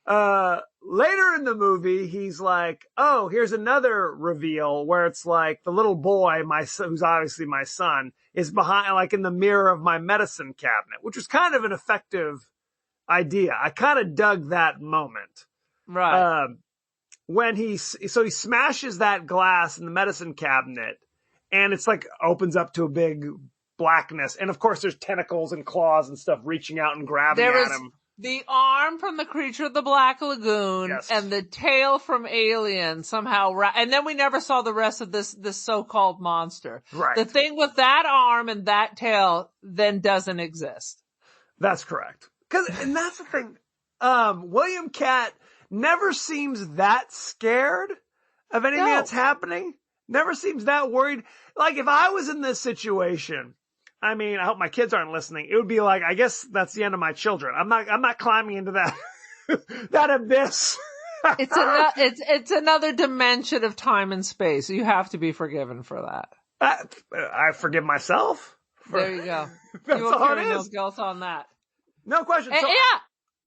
Later in the movie, he's like, oh, here's another reveal where it's like the little boy, my son, who's obviously my son, is behind, like in the mirror of my medicine cabinet, which was kind of an effective idea. I kind of dug that moment. Right. When he smashes that glass in the medicine cabinet and it's like opens up to a big blackness. And of course there's tentacles and claws and stuff reaching out and grabbing at him. The arm from the creature of the Black Lagoon, yes, and the tail from Alien somehow, and then we never saw the rest of this so-called monster. Right. The thing with that arm and that tail then doesn't exist. That's correct. And that's the thing. William Katt never seems that scared of anything that's happening. Never seems that worried. Like if I was in this situation, I mean, I hope my kids aren't listening. It would be like, I guess that's the end of my children. I'm not climbing into that, that abyss. It's another dimension of time and space. You have to be forgiven for that. I forgive myself. There you go. That's you will all carry it no is. guilt on that. No question. And,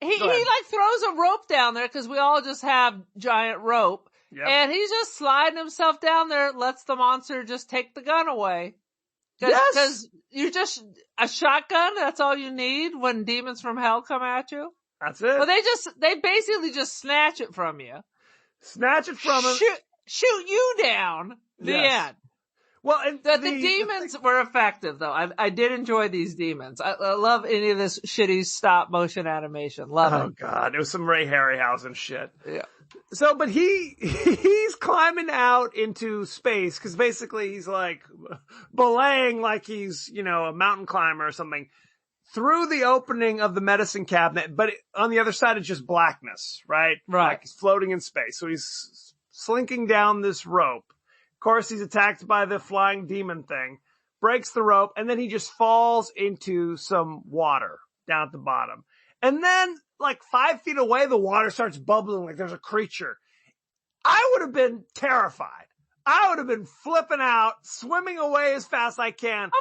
he like throws a rope down there because we all just have giant rope. Yep. And he's just sliding himself down there, lets the monster just take the gun away. Yes. Because you're just a shotgun. That's all you need when demons from hell come at you. That's it. Well, they basically just snatch it from you. Snatch it from him. Shoot you down. The end. Well, and the demons were effective, though. I did enjoy these demons. I love any of this shitty stop motion animation. Love it. Oh God, it was some Ray Harryhausen shit. Yeah. So, but he's climbing out into space because basically he's like belaying like he's, a mountain climber or something through the opening of the medicine cabinet. But on the other side, it's just blackness, right? Right. Like he's floating in space. So he's slinking down this rope. Of course, he's attacked by the flying demon thing, breaks the rope, and then he just falls into some water down at the bottom. And then, like 5 feet away, the water starts bubbling like there's a creature. I would have been terrified. I would have been flipping out, swimming away as fast as I can. Of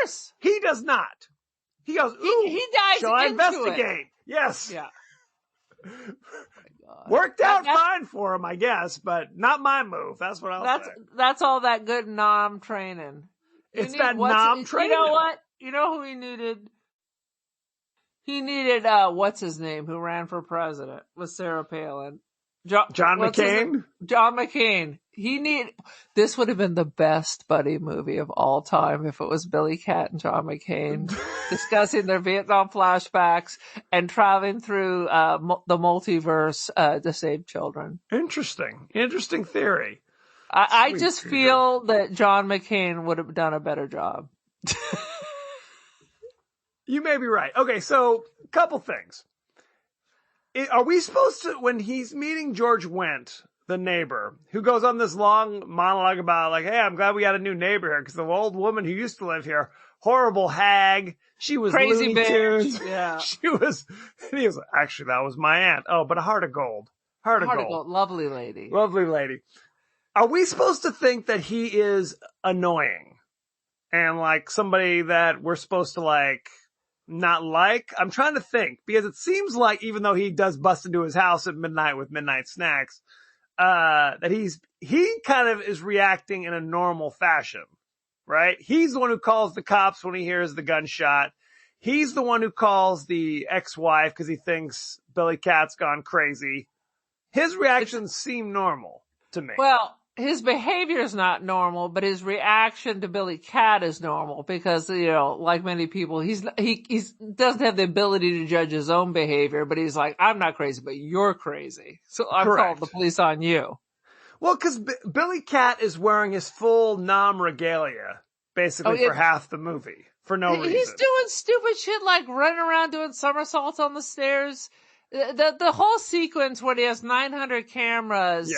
course. He does not. He goes, ooh, he dives shall I into investigate? It. Yes. Yeah. Worked out fine for him, I guess, but not my move. That's what I'll say. That's all that good nom training. It's that nom training. You know what? You know who he needed? He needed, what's his name, who ran for president with Sarah Palin? John McCain? John McCain. This would have been the best buddy movie of all time if it was Billy Katt and John McCain discussing their Vietnam flashbacks and traveling through the multiverse to save children. Interesting theory. I just feel that John McCain would have done a better job. You may be right. Okay, so a couple things. Are we supposed to, when he's meeting George Wouldnt, the neighbor, who goes on this long monologue about like, hey, I'm glad we got a new neighbor here because the old woman who used to live here, horrible hag, she was crazy Looney Tunes. bitch. Yeah. He was, actually, that was my aunt. Oh, but a heart of gold. Heart of gold. Lovely lady. Lovely lady. Are we supposed to think that he is annoying and like somebody that we're supposed to like not like? I'm trying to think because it seems like even though he does bust into his house at midnight with midnight snacks, that he kind of is reacting in a normal fashion, right? He's the one who calls the cops when he hears the gunshot. He's the one who calls the ex-wife because he thinks Billy Katt's gone crazy. His reactions seem normal to me. Well, his behavior is not normal, but his reaction to Billy Katt is normal because, like many people, he doesn't have the ability to judge his own behavior, but he's like, I'm not crazy, but you're crazy. So I'm calling the police on you. Well, because Billy Katt is wearing his full nom regalia basically for half the movie for no reason. He's doing stupid shit like running around doing somersaults on the stairs. The whole sequence where he has 900 cameras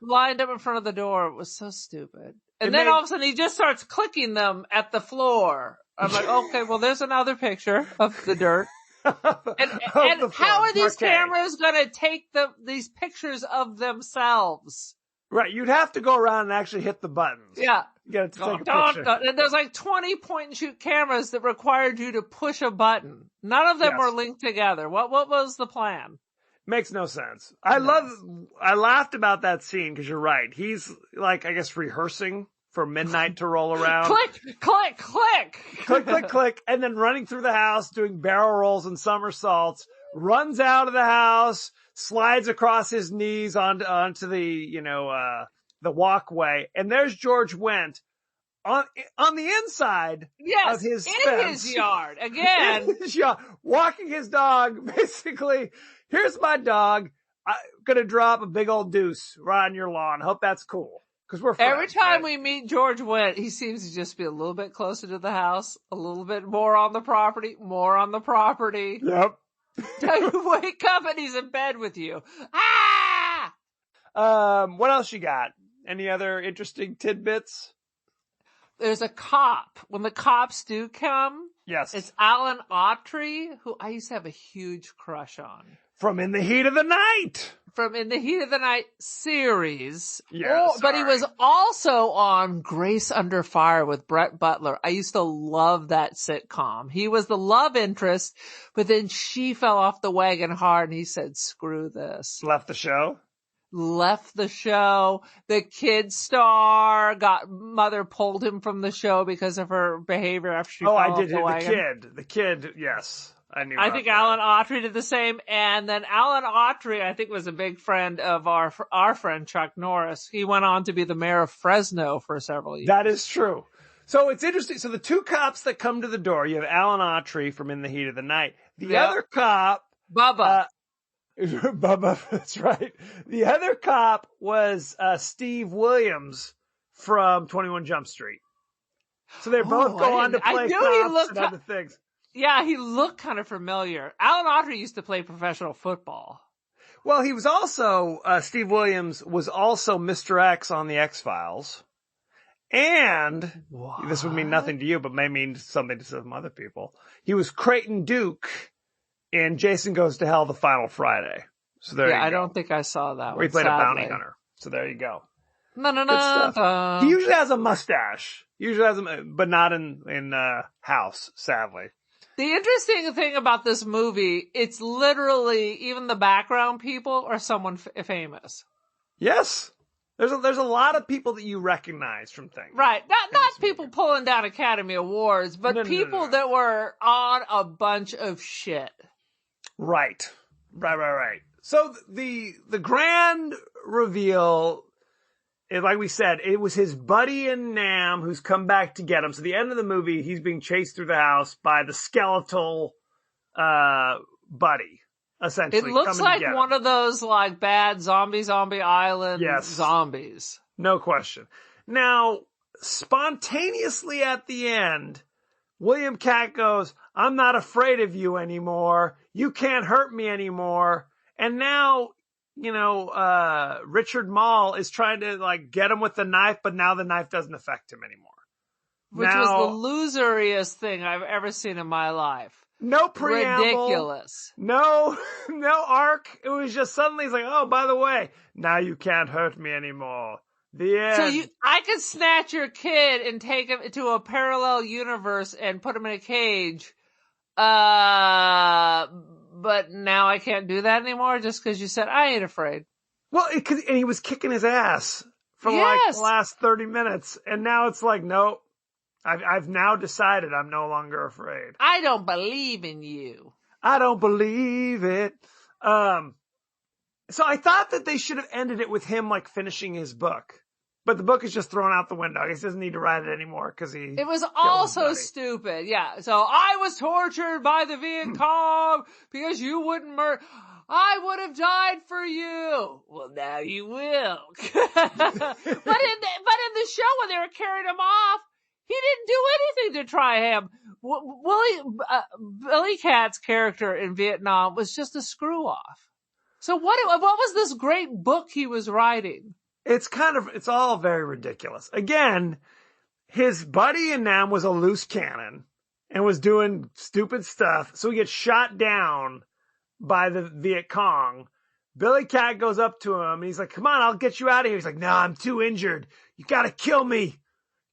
lined up in front of the door was so stupid. And then all of a sudden he just starts clicking them at the floor. I'm like, okay, well, there's another picture of the dirt. And how are these cameras going to take these pictures of themselves? Right, you'd have to go around and actually hit the buttons. Yeah. You got to take a picture. And there's like 20 point-and-shoot cameras that required you to push a button. None of them were linked together. What was the plan? Makes no sense. I laughed about that scene because you're right. He's like, I guess, rehearsing for midnight to roll around. Click, click, click. Click, click, click. And then running through the house, doing barrel rolls and somersaults, runs out of the house, slides across his knees onto the, the walkway. And there's George Wendt on the inside of his in fence. His yard. Again. In his yard, walking his dog, basically. Here's my dog. I'm going to drop a big old deuce right on your lawn. Hope that's cool. Because we're friends, every time we meet George Wendt, he seems to just be a little bit closer to the house, a little bit more on the property. Yep. You wake up and he's in bed with you. What else you got? Any other interesting tidbits? There's a cop. When the cops do come, yes, it's Alan Autry, who I used to have a huge crush on. From In the Heat of the Night. From In the Heat of the Night series. Yeah, but he was also on Grace Under Fire with Brett Butler. I used to love that sitcom. He was the love interest, but then she fell off the wagon hard and he said, screw this. Left the show. The kid star mother pulled him from the show because of her behavior after she fell off the wagon. The kid, yes. I think Alan Autry did the same. And then Alan Autry, I think, was a big friend of our friend Chuck Norris. He went on to be the mayor of Fresno for several years. That is true. So it's interesting. So the two cops that come to the door, you have Alan Autry from In the Heat of the Night. The other cop, Bubba. Bubba, that's right. The other cop was Steve Williams from 21 Jump Street. So they both go on to play cops and other things. Yeah, he looked kind of familiar. Alan Autry used to play professional football. Well, he was also, Steve Williams was also Mr. X on the X-Files. And, this would mean nothing to you, but may mean something to some other people. He was Creighton Duke in Jason Goes to Hell, The Final Friday. So there you go. I don't think I saw that where he played a bounty hunter. So there you go. He usually has a mustache. But not in House, sadly. The interesting thing about this movie, it's literally even the background people are someone famous. Yes. There's a lot of people that you recognize from things. Right. Not people pulling down Academy Awards, but people that were on a bunch of shit. Right. So the grand reveal, like we said, it was his buddy and Nam who's come back to get him. So at the end of the movie, he's being chased through the house by the skeletal buddy, essentially. It looks like one of those like bad Zombie Island zombies. No question. Now, spontaneously at the end, William Cat goes, I'm not afraid of you anymore. You can't hurt me anymore. And now, Richard Mall is trying to get him with the knife, but now the knife doesn't affect him anymore. Which was the loseriest thing I've ever seen in my life. No preamble. Ridiculous. No arc. It was just suddenly he's like, oh, by the way, now you can't hurt me anymore. The end. So I could snatch your kid and take him to a parallel universe and put him in a cage. But now I can't do that anymore just because you said I ain't afraid. Well, and he was kicking his ass for the last 30 minutes. And now it's like, no, I've now decided I'm no longer afraid. I don't believe in you. I don't believe it. So I thought that they should have ended it with him finishing his book. But the book is just thrown out the window. I guess he doesn't need to write it anymore because It was also stupid. Yeah. So I was tortured by the Viet Cong because you wouldn't murder. I would have died for you. Well, now you will. But in the show when they were carrying him off, he didn't do anything to try him. Billy Cat's character in Vietnam was just a screw off. So what was this great book he was writing? It's all very ridiculous. Again, his buddy in Nam was a loose cannon and was doing stupid stuff. So he gets shot down by the Viet Cong. Billy Cat goes up to him and he's like, come on, I'll get you out of here. He's like, no, I'm too injured. You gotta kill me.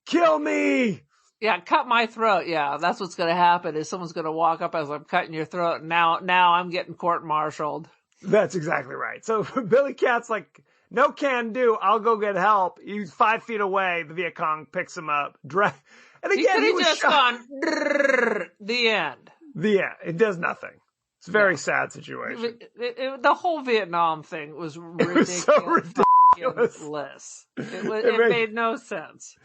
Kill me. Yeah, cut my throat. Yeah, that's what's going to happen is someone's going to walk up as I'm cutting your throat. And now I'm getting court-martialed. That's exactly right. So Billy Cat's like, no can do. I'll go get help. He's 5 feet away. The Viet Cong picks him up. And again, he was just shot. gone. The end. It does nothing. It's a very sad situation. The whole Vietnam thing was ridiculous. It was so ridiculous. It made no sense.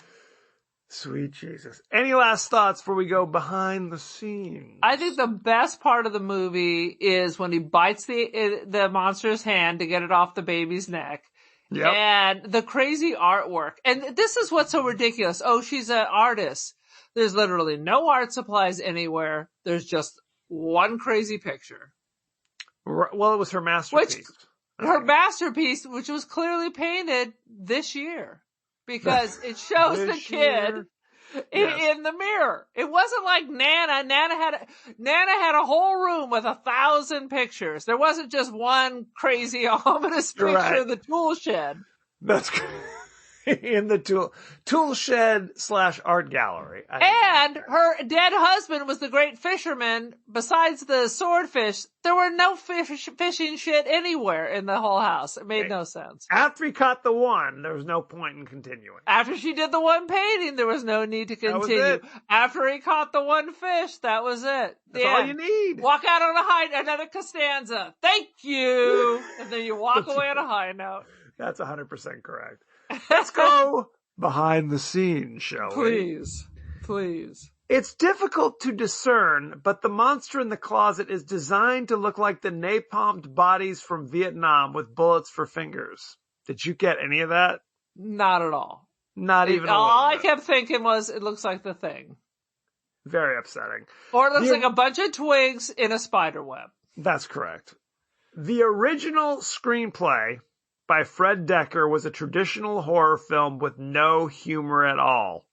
Sweet Jesus. Any last thoughts before we go behind the scenes? I think the best part of the movie is when he bites the monster's hand to get it off the baby's neck. Yep. And the crazy artwork. And this is what's so ridiculous. Oh, she's an artist. There's literally no art supplies anywhere. There's just one crazy picture. Well, it was her masterpiece. Her masterpiece, which was clearly painted this year. Because it shows the kid in the mirror. It wasn't like Nana. Nana had a whole room with 1,000 pictures. There wasn't just one crazy ominous picture of the tool shed. That's in the tool shed / art gallery. And her dead husband was the great fisherman. Besides the swordfish, there were no fishing shit anywhere in the whole house. It made no sense. After he caught the one, there was no point in continuing. After she did the one painting, there was no need to continue. After he caught the one fish, that was it. That's all you need. Walk out on a high, another Costanza. Thank you. And then you walk away on a high note. That's 100% correct. Let's go behind the scenes, shall we? Please. It's difficult to discern, but the monster in the closet is designed to look like the napalmed bodies from Vietnam with bullets for fingers. Did you get any of that? Not at all. Not even a little All I bit. kept thinking was, it looks like the Thing. Very upsetting. Or it looks like a bunch of twigs in a spider web. That's correct. The original screenplay by Fred Decker was a traditional horror film with no humor at all.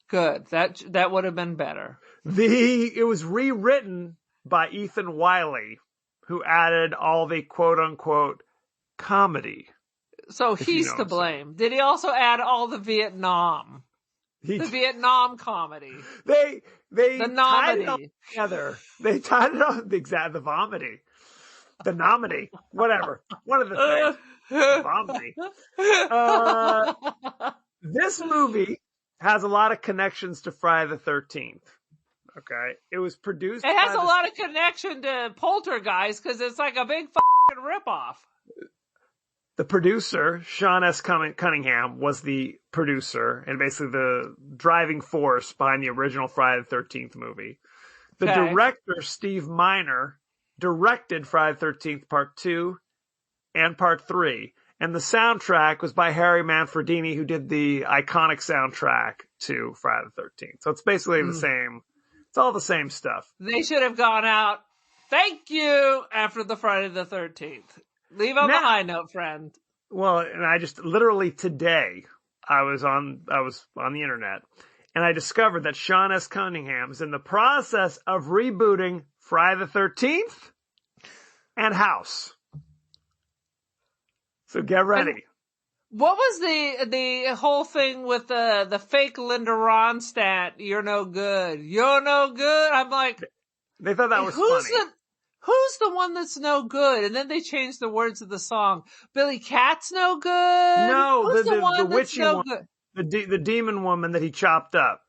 Good. That would have been better. It was rewritten by Ethan Wiley, who added all the quote-unquote comedy. So he's to blame. Did he also add all the Vietnam? The Vietnam comedy. They the tied it all together. They tied it all, the vomity. The nominy. Whatever. One of the things. Vomiting. This movie has a lot of connections to Friday the 13th. Okay, it was produced. It has a lot of connection to Poltergeist because it's like a big fucking ripoff. The producer, Sean S. Cunningham, was the producer and basically the driving force behind the original Friday the 13th movie. The director, Steve Miner, directed Friday the 13th Part 2 and Part 3. And the soundtrack was by Harry Manfredini, who did the iconic soundtrack to Friday the 13th. So it's basically the same. It's all the same stuff. They should have gone out, thank you, after the Friday the 13th. Leave on the high note, friend. Well, and I just literally today, I was on the internet, and I discovered that Sean S. Cunningham is in the process of rebooting Friday the 13th and House. So get ready. And what was the whole thing with the fake Linda Ronstadt? You're no good. You're no good. I'm like, they thought that was funny. Who's the one that's no good? And then they changed the words of the song. Billy Cat's no good. No, who's the witchy no one, the demon woman that he chopped up.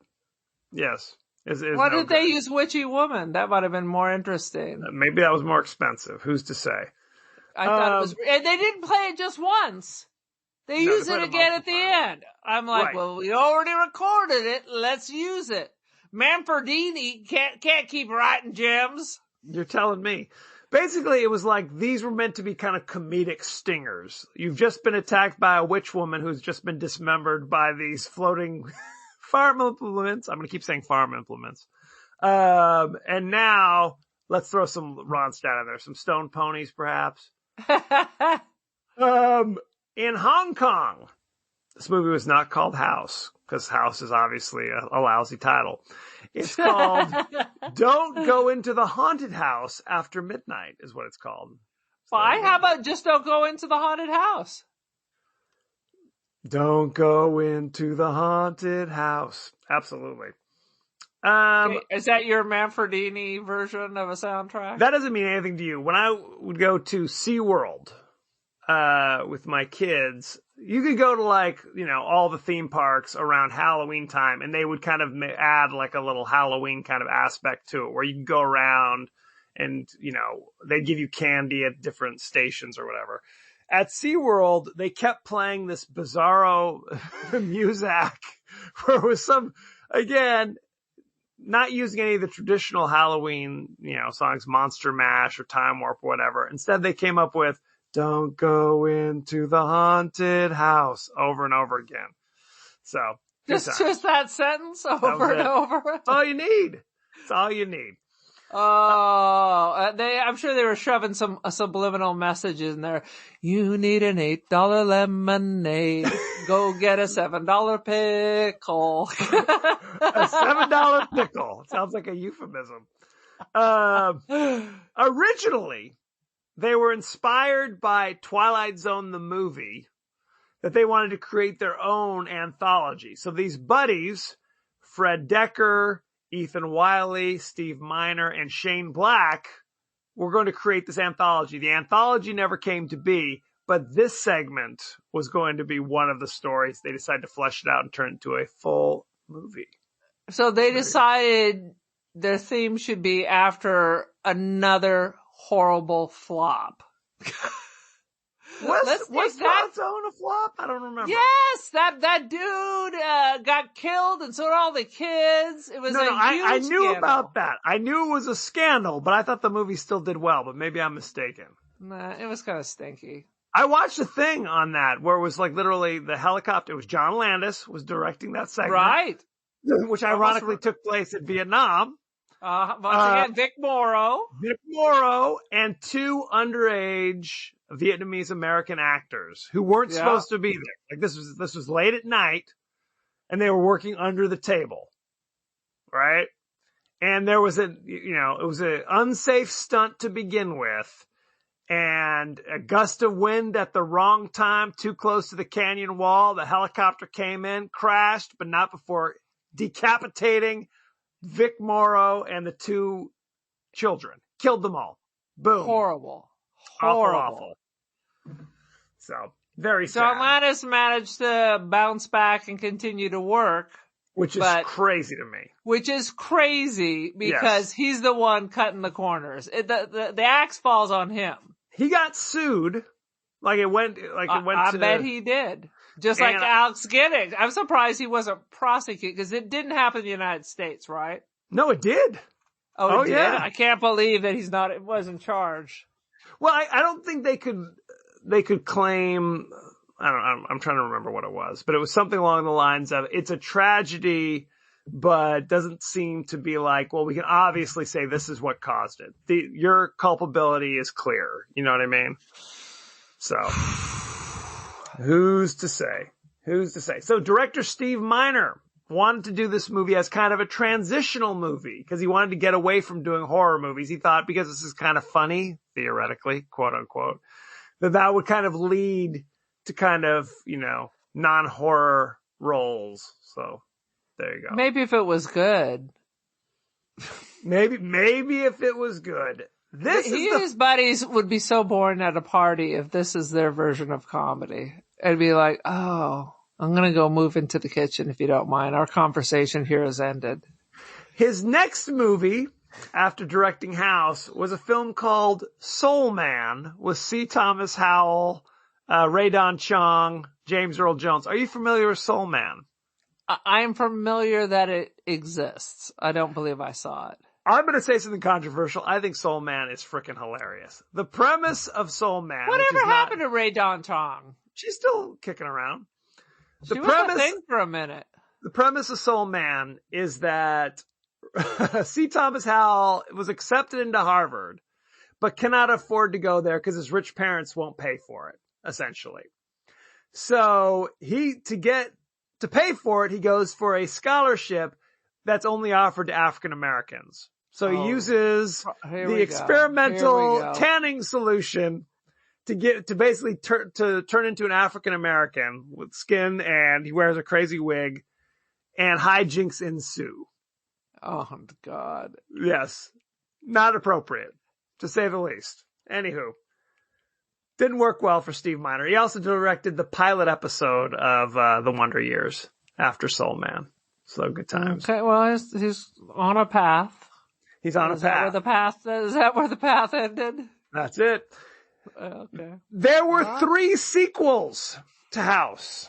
Yes. Why did they use witchy woman? That might have been more interesting. Maybe that was more expensive. Who's to say? I thought it was, and they didn't play it just once. They used it again at the end. I'm like, well, we already recorded it. Let's use it. Manfredini can't keep writing gems. You're telling me. Basically, it was like these were meant to be kind of comedic stingers. You've just been attacked by a witch woman who's just been dismembered by these floating farm implements. I'm going to keep saying farm implements. And now let's throw some Ronstadt in there. Some stone ponies, perhaps. In Hong Kong, This movie was not called House, because House is obviously a lousy title. It's called Don't Go Into the Haunted House After Midnight, is what it's called. So Why? How about just don't go into the haunted house? Don't go into the haunted house. Absolutely. Okay, is that your Manfredini version of a soundtrack? That doesn't mean anything to you. When I would go to SeaWorld with my kids, you could go to all the theme parks around Halloween time, and they would kind of add like a little Halloween kind of aspect to it, where you can go around and, they'd give you candy at different stations or whatever. At SeaWorld, they kept playing this bizarro music where it was some, again, not using any of the traditional Halloween, songs, Monster Mash or Time Warp or whatever. Instead, they came up with Don't Go Into the Haunted House over and over again. So, just that sentence over and over. That's all you need. It's all you need. Oh, I'm sure they were shoving some subliminal messages in there. You need an $8 lemonade. Go get a $7 pickle. A $7 pickle. Sounds like a euphemism. Originally, they were inspired by Twilight Zone, the movie, that they wanted to create their own anthology. So these buddies, Fred Decker, Ethan Wiley, Steve Miner, and Shane Black were going to create this anthology. The anthology never came to be, but this segment was going to be one of the stories. They decided to flesh it out and turn it into a full movie. So they decided their theme should be after another horrible flop. Was Twilight Zone a flop? I don't remember. Yes, that dude got killed, and so did all the kids. It was I knew scandal. about that. I knew it was a scandal, but I thought the movie still did well. But maybe I'm mistaken. Nah, it was kind of stinky. I watched a thing on that where it was like literally the helicopter. It was John Landis was directing that segment, right? Which ironically took place in Vietnam. Once again, Vic Morrow, and two underage Vietnamese American actors who weren't supposed to be there. Like this was late at night, and they were working under the table, right? And there was it was an unsafe stunt to begin with, and a gust of wind at the wrong time, too close to the canyon wall. The helicopter came in, crashed, but not before decapitating Vic Morrow and the two children. Killed them all. Boom. Horrible. Awful. So, very sad. So Landis managed to bounce back and continue to work. Which is crazy to me. Which is crazy because he's the one cutting the corners. The axe falls on him. He got sued. I bet he did. Just like Alex Giddings. I'm surprised he wasn't prosecuted because it didn't happen in the United States, right? No, it did. Oh, it did? Yeah. I can't believe that it wasn't charged. Well, I don't think they could claim, I'm trying to remember what it was, but it was something along the lines of, it's a tragedy, but doesn't seem to be like, well, we can obviously say this is what caused it. Your culpability is clear. You know what I mean? So, who's to say? So director Steve Miner wanted to do this movie as kind of a transitional movie because he wanted to get away from doing horror movies. He thought because this is kind of funny, theoretically, quote unquote, that would kind of lead to kind of, non-horror roles. So there you go. Maybe if it was good. Maybe if it was good. His buddies would be so boring at a party if this is their version of comedy. It'd be like, oh, I'm going to go move into the kitchen if you don't mind. Our conversation here has ended. His next movie, after directing House, was a film called Soul Man with C. Thomas Howell, Ray Don Chong, James Earl Jones. Are you familiar with Soul Man? I'm familiar that it exists. I don't believe I saw it. I'm going to say something controversial. I think Soul Man is freaking hilarious. The premise of Soul Man. Whatever happened to Ray Don Chong? She's still kicking around. She was a thing for a minute. The premise of Soul Man is that C. Thomas Howell was accepted into Harvard, but cannot afford to go there because his rich parents won't pay for it, essentially. So to pay for it, he goes for a scholarship that's only offered to African Americans. So he uses the experimental tanning solution to basically turn into an African American with skin, and he wears a crazy wig, and hijinks ensue. Oh God. Yes. Not appropriate, to say the least. Anywho. Didn't work well for Steve Miner. He also directed the pilot episode of The Wonder Years after Soul Man. So good times. Okay, well, he's on a path. He's on a path. Is that where the path ended? That's it. Okay. There were 3 sequels to House.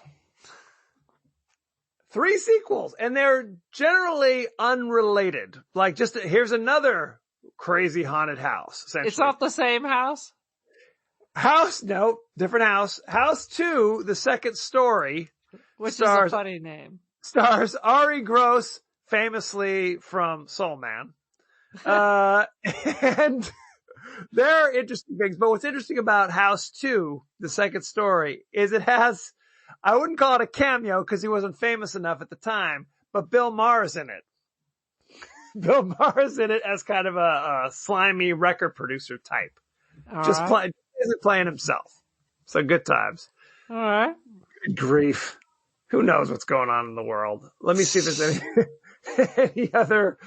3 sequels, and they're generally unrelated. Like, here's another crazy haunted house, essentially. It's not the same house? No, different house. House 2, the second story. Which is a funny name. Stars Ari Gross, famously from Soul Man. And there are interesting things. But what's interesting about House 2, the second story, is it has, I wouldn't call it a cameo because he wasn't famous enough at the time, but Bill Maher's in it. Bill Maher's in it as kind of a slimy record producer type. Playing himself. So good times. All right. Good grief. Who knows what's going on in the world? Let me see if there's any other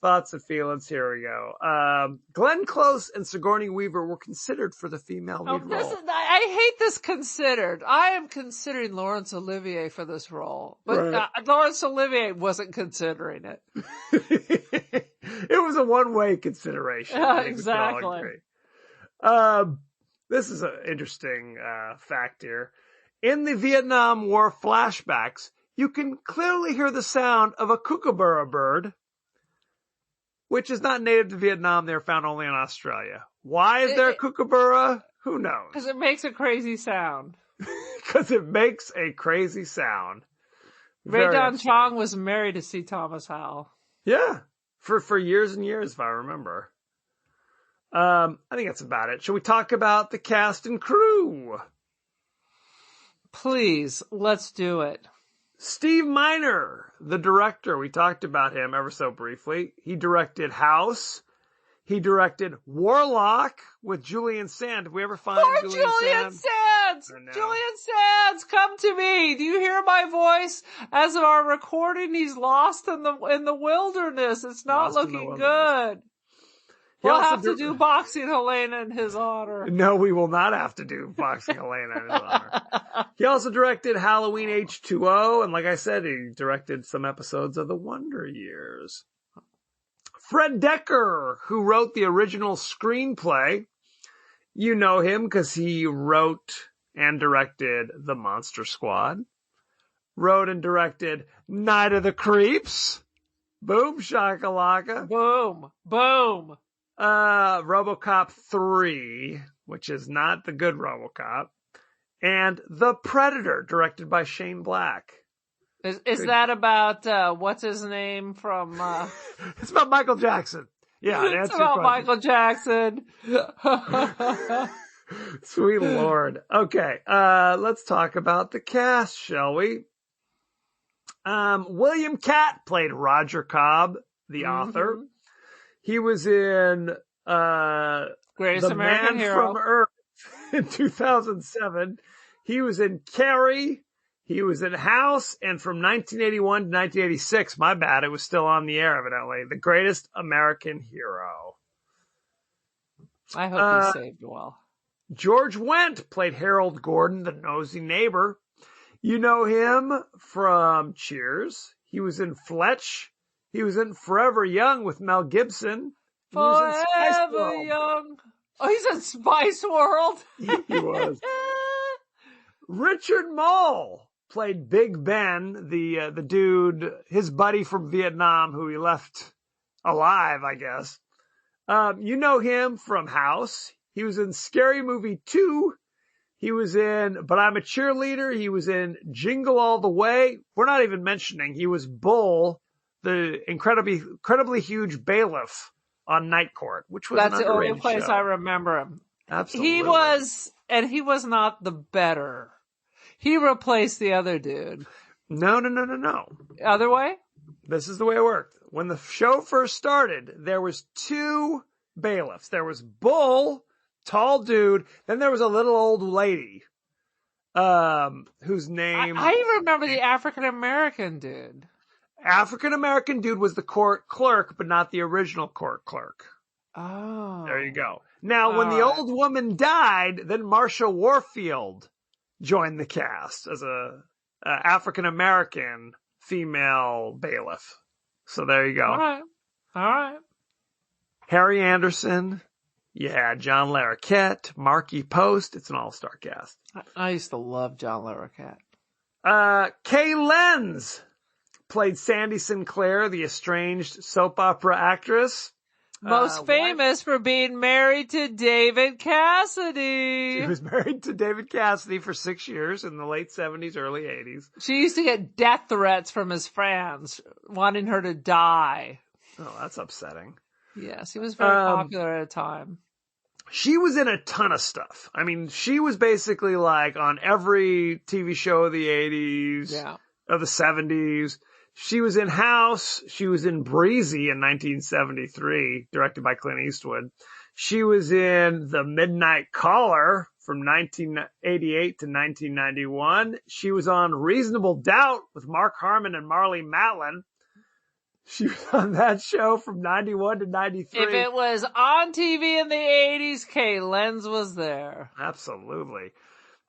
thoughts and feelings. Here we go. Glenn Close and Sigourney Weaver were considered for the female lead role. I hate this considered. I am considering Laurence Olivier for this role. But Laurence Olivier wasn't considering it. It was a one-way consideration. Exactly. This is an interesting fact here. In the Vietnam War flashbacks, you can clearly hear the sound of a kookaburra bird, which is not native to Vietnam. They're found only in Australia. Why is there a kookaburra? Who knows? Because it makes a crazy sound. Because it makes a crazy sound. Ray Don Chong was married to C. Thomas Howell. Yeah, for years and years, if I remember. I think that's about it. Should we talk about the cast and crew? Please, let's do it. Steve Miner, the director. We talked about him ever so briefly. He directed House. He directed Warlock with Julian Sand. Did we ever find Julian Sands? Julian Sands, come to me. Do you hear my voice? As of our recording, he's lost in the wilderness. It's not looking good. We'll have to do Boxing Helena in his honor. No, we will not have to do Boxing Helena in his honor. He also directed Halloween H2O, and like I said, he directed some episodes of The Wonder Years. Fred Decker, who wrote the original screenplay. You know him because he wrote and directed The Monster Squad. Wrote and directed Night of the Creeps. Boom shakalaka. Boom. Boom. RoboCop 3, which is not the good RoboCop, and The Predator, directed by Shane Black. Is that about what's his name from? It's about Michael Jackson. Yeah, it's about Michael Jackson. Sweet Lord. Okay, let's talk about the cast, shall we? William Catt played Roger Cobb, the author. He was in Greatest The American Man Hero from Earth in 2007. He was in Carrie. He was in House. And from 1981 to 1986, my bad, it was still on the air, evidently. The Greatest American Hero. I hope he saved well. George Wendt played Harold Gordon, the nosy neighbor. You know him from Cheers. He was in Fletch. He was in Forever Young with Mel Gibson. Forever Young. Oh, he's in Spice World. He was. Richard Mole played Big Ben, the dude, his buddy from Vietnam who he left alive, I guess. You know him from House. He was in Scary Movie 2. He was in But I'm a Cheerleader. He was in Jingle All the Way. We're not even mentioning he was Bull, the incredibly huge bailiff on Night Court, which was that's the only place show. I remember him. Absolutely. He was not the better He replaced the other dude. No. Other way? This is the way it worked. When the show first started, there was 2 bailiffs. There was Bull, tall dude. Then there was a little old lady, whose name... I remember the African-American dude. African-American dude was the court clerk, but not the original court clerk. Oh. There you go. Now, when the old woman died, then Marsha Warfield joined the cast as a African-American female bailiff. So there you go. All right. Harry Anderson. You had John Larroquette, Marky Post. It's an all-star cast. I used to love John Larroquette. Kay Lenz played Sandy Sinclair, the estranged soap opera actress. Most famous for being married to David Cassidy. She was married to David Cassidy for 6 years in the late 70s, early 80s. She used to get death threats from his fans, wanting her to die. Oh, that's upsetting. Yes, he was very popular at a time. She was in a ton of stuff. I mean, she was basically like on every TV show of the 80s, of the 70s. She was in House. She was in Breezy in 1973, directed by Clint Eastwood. She was in The Midnight Caller from 1988 to 1991. She was on Reasonable Doubt with Mark Harmon and Marlee Matlin. She was on that show from 91 to 93. If it was on TV in the 80s, Kay Lenz was there. Absolutely.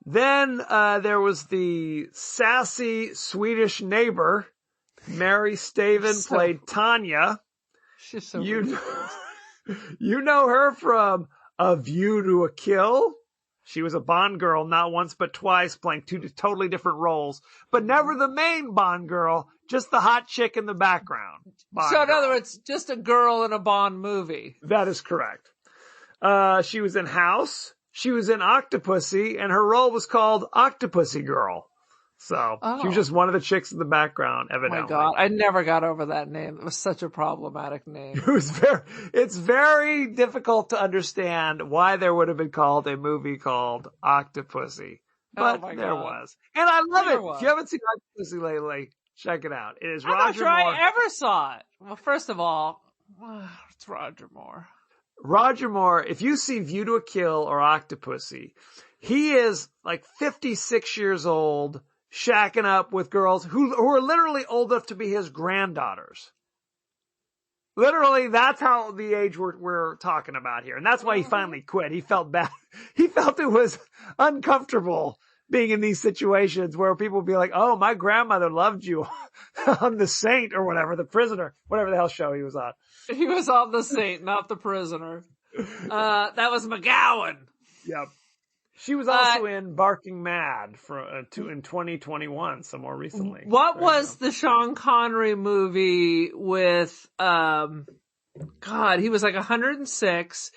Then there was the sassy Swedish neighbor. Mary Staven played Tanya. She's so you know her from A View to a Kill. She was a Bond girl not once but twice, playing 2 totally different roles, but never the main Bond girl, just the hot chick in the background. So in other words, just a girl in a Bond movie. That is correct. She was in House. She was in Octopussy, and her role was called Octopussy Girl. So she was just one of the chicks in the background, evidently. Oh my God, I never got over that name. It was such a problematic name. It's very difficult to understand why there would have been called a movie called Octopussy. But there was. And I love it. If you haven't seen Octopussy lately, check it out. It is Roger Moore. I'm not sure I ever saw it. Well, first of all, it's Roger Moore. Roger Moore, if you see View to a Kill or Octopussy, he is like 56 years old, shacking up with girls who are literally old enough to be his granddaughters. Literally, that's how the age we're talking about here. And that's why he finally quit. He felt bad. He felt it was uncomfortable being in these situations where people would be like, oh, my grandmother loved you on The Saint or whatever, The Prisoner, whatever the hell show he was on. He was on The Saint, not The Prisoner. That was McGowan. Yep. She was also in Barking Mad in 2021, so more recently. What was the Sean Connery movie with, God, he was like 106,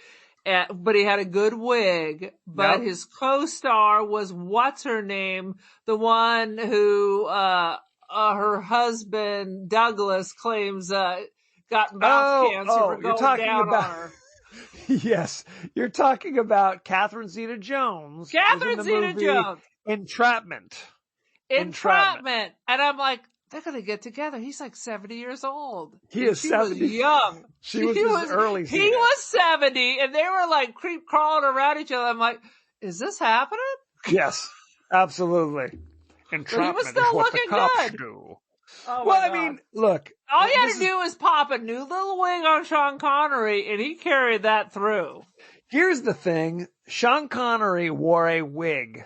but he had a good wig, but his co-star was what's-her-name, the one who her husband, Douglas, claims got mouth cancer for going down on her. Yes, you're talking about Catherine Zeta-Jones. Catherine Zeta-Jones. Entrapment. And I'm like, they're going to get together. He's like 70 years old. He is 70. She was young. She was early. He was 70, and they were like creep crawling around each other. I'm like, is this happening? Yes, absolutely. Entrapment he was still is what looking the cops good. do. Oh well, I mean, look. All you had to do was pop a new little wig on Sean Connery, and he carried that through. Here's the thing. Sean Connery wore a wig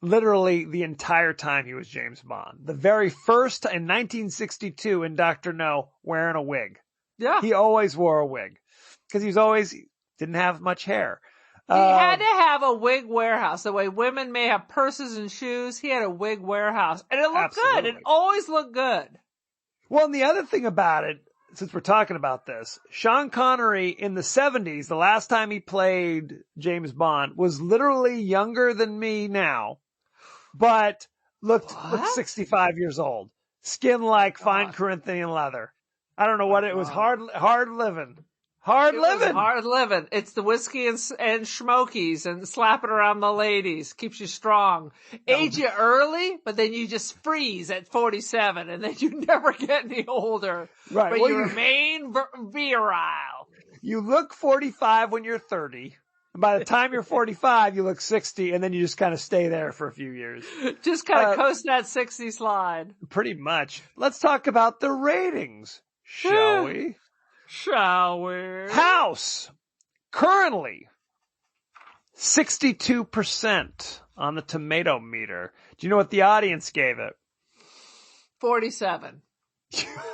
literally the entire time he was James Bond. The very first in 1962 in Dr. No, wearing a wig. Yeah. He always wore a wig because he didn't have much hair. He had to have a wig warehouse. The way women may have purses and shoes, he had a wig warehouse. And it looked good. It always looked good. Well, and the other thing about it, since we're talking about this, Sean Connery in the 70s, the last time he played James Bond, was literally younger than me now, but looked 65 years old. Skin like fine Corinthian leather. I don't know what it was. Hard living. Hard It was living. hard living. It's the whiskey and smokies and slapping around the ladies. Keeps you strong. Age you early, but then you just freeze at 47 and then you never get any older. Right. But Well, you remain virile. You look 45 when you're 30. And by the time you're 45, you look 60, and then you just kind of stay there for a few years. Just kind of coast that 60 slide. Pretty much. Let's talk about the ratings, shall we? Shall we? House, currently 62% on the tomato meter. Do you know what the audience gave it? 47.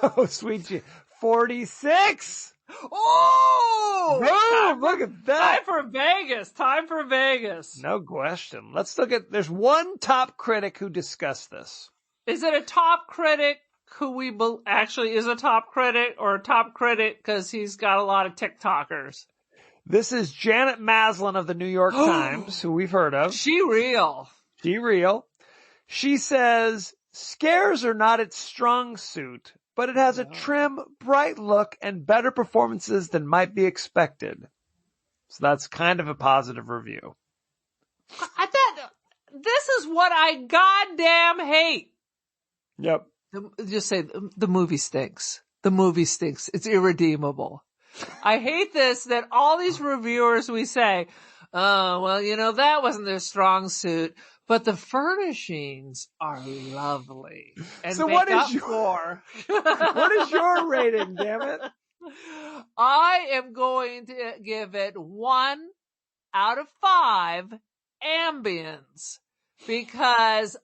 Oh, sweet you. 46! Oh! Boom! Look at that. Time for Vegas. No question. Let's look at, there's one top critic who discussed this. Is it a top critic who actually is a top critic, or a top critic because he's got a lot of TikTokers? This is Janet Maslin of the New York Times, who we've heard of. She real. She says, scares are not its strong suit, but it has a trim, bright look and better performances than might be expected. So that's kind of a positive review. I thought this is what I goddamn hate. Yep. Just say the movie stinks. The movie stinks. It's irredeemable. I hate this, that all these reviewers we say, oh, well, that wasn't their strong suit, but the furnishings are lovely. And so what is your rating, damn it? I am going to give it 1 out of 5 ambience, because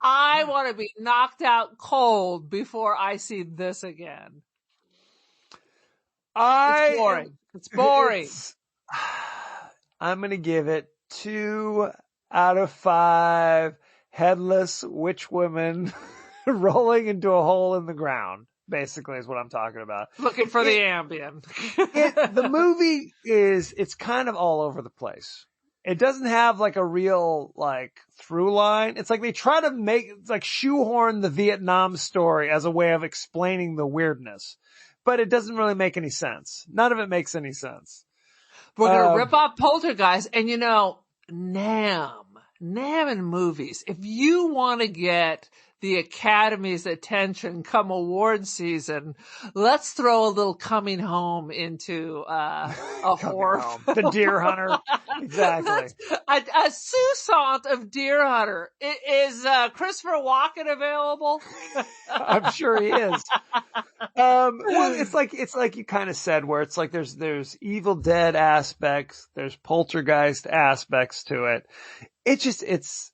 I want to be knocked out cold before I see this again. It's boring. I'm going to give it 2 out of 5 headless witch women rolling into a hole in the ground, basically, is what I'm talking about. Looking for the Ambien. The movie it's kind of all over the place. It doesn't have like a real through line. It's like they try to shoehorn the Vietnam story as a way of explaining the weirdness, but it doesn't really make any sense. None of it makes any sense. We're going to rip off Poltergeist, and NAMM in movies. If you want to get the Academy's attention come award season, let's throw a little Coming Home into a horror film. The Deer Hunter. Exactly. A sousant of Deer Hunter. Is Christopher Walken available? I'm sure he is. Well, it's like you kind of said, where it's like there's Evil Dead aspects, there's Poltergeist aspects to it. It's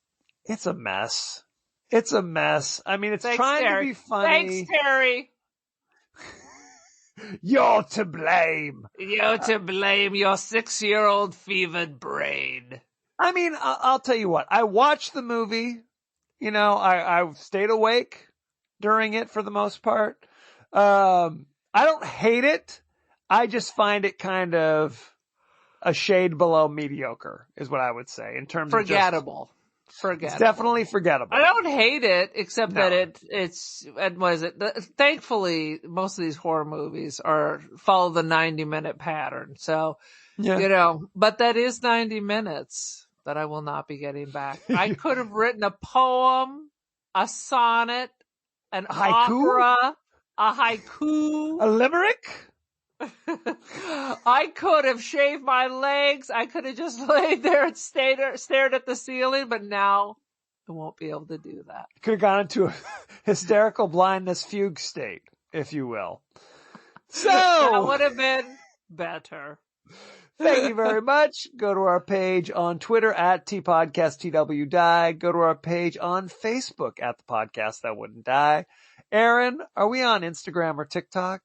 a mess. It's a mess. I mean, Thanks, trying Terry. to be funny. Thanks, Terry. You're to blame. You're to blame, your 6-year-old fevered brain. I mean, I'll tell you what. I watched the movie. I stayed awake during it for the most part. I don't hate it. I just find it kind of a shade below mediocre, is what I would say, in terms forgettable. It's definitely forgettable. I don't hate it, except that it's what is it? Thankfully, most of these horror movies follow the 90-minute pattern. So, but that is 90 minutes that I will not be getting back. I could have written a poem, a sonnet, an opera, a haiku, a limerick. I could have shaved my legs. I could have just laid there and stared at the ceiling, but now I won't be able to do that. Could have gone into a hysterical blindness fugue state, if you will. So that would have been better. Thank you very much. Go to our page on Twitter at TPodcastTWDie. Go to our page on Facebook at The Podcast That Wouldn't Die. Aaron, are we on Instagram or TikTok?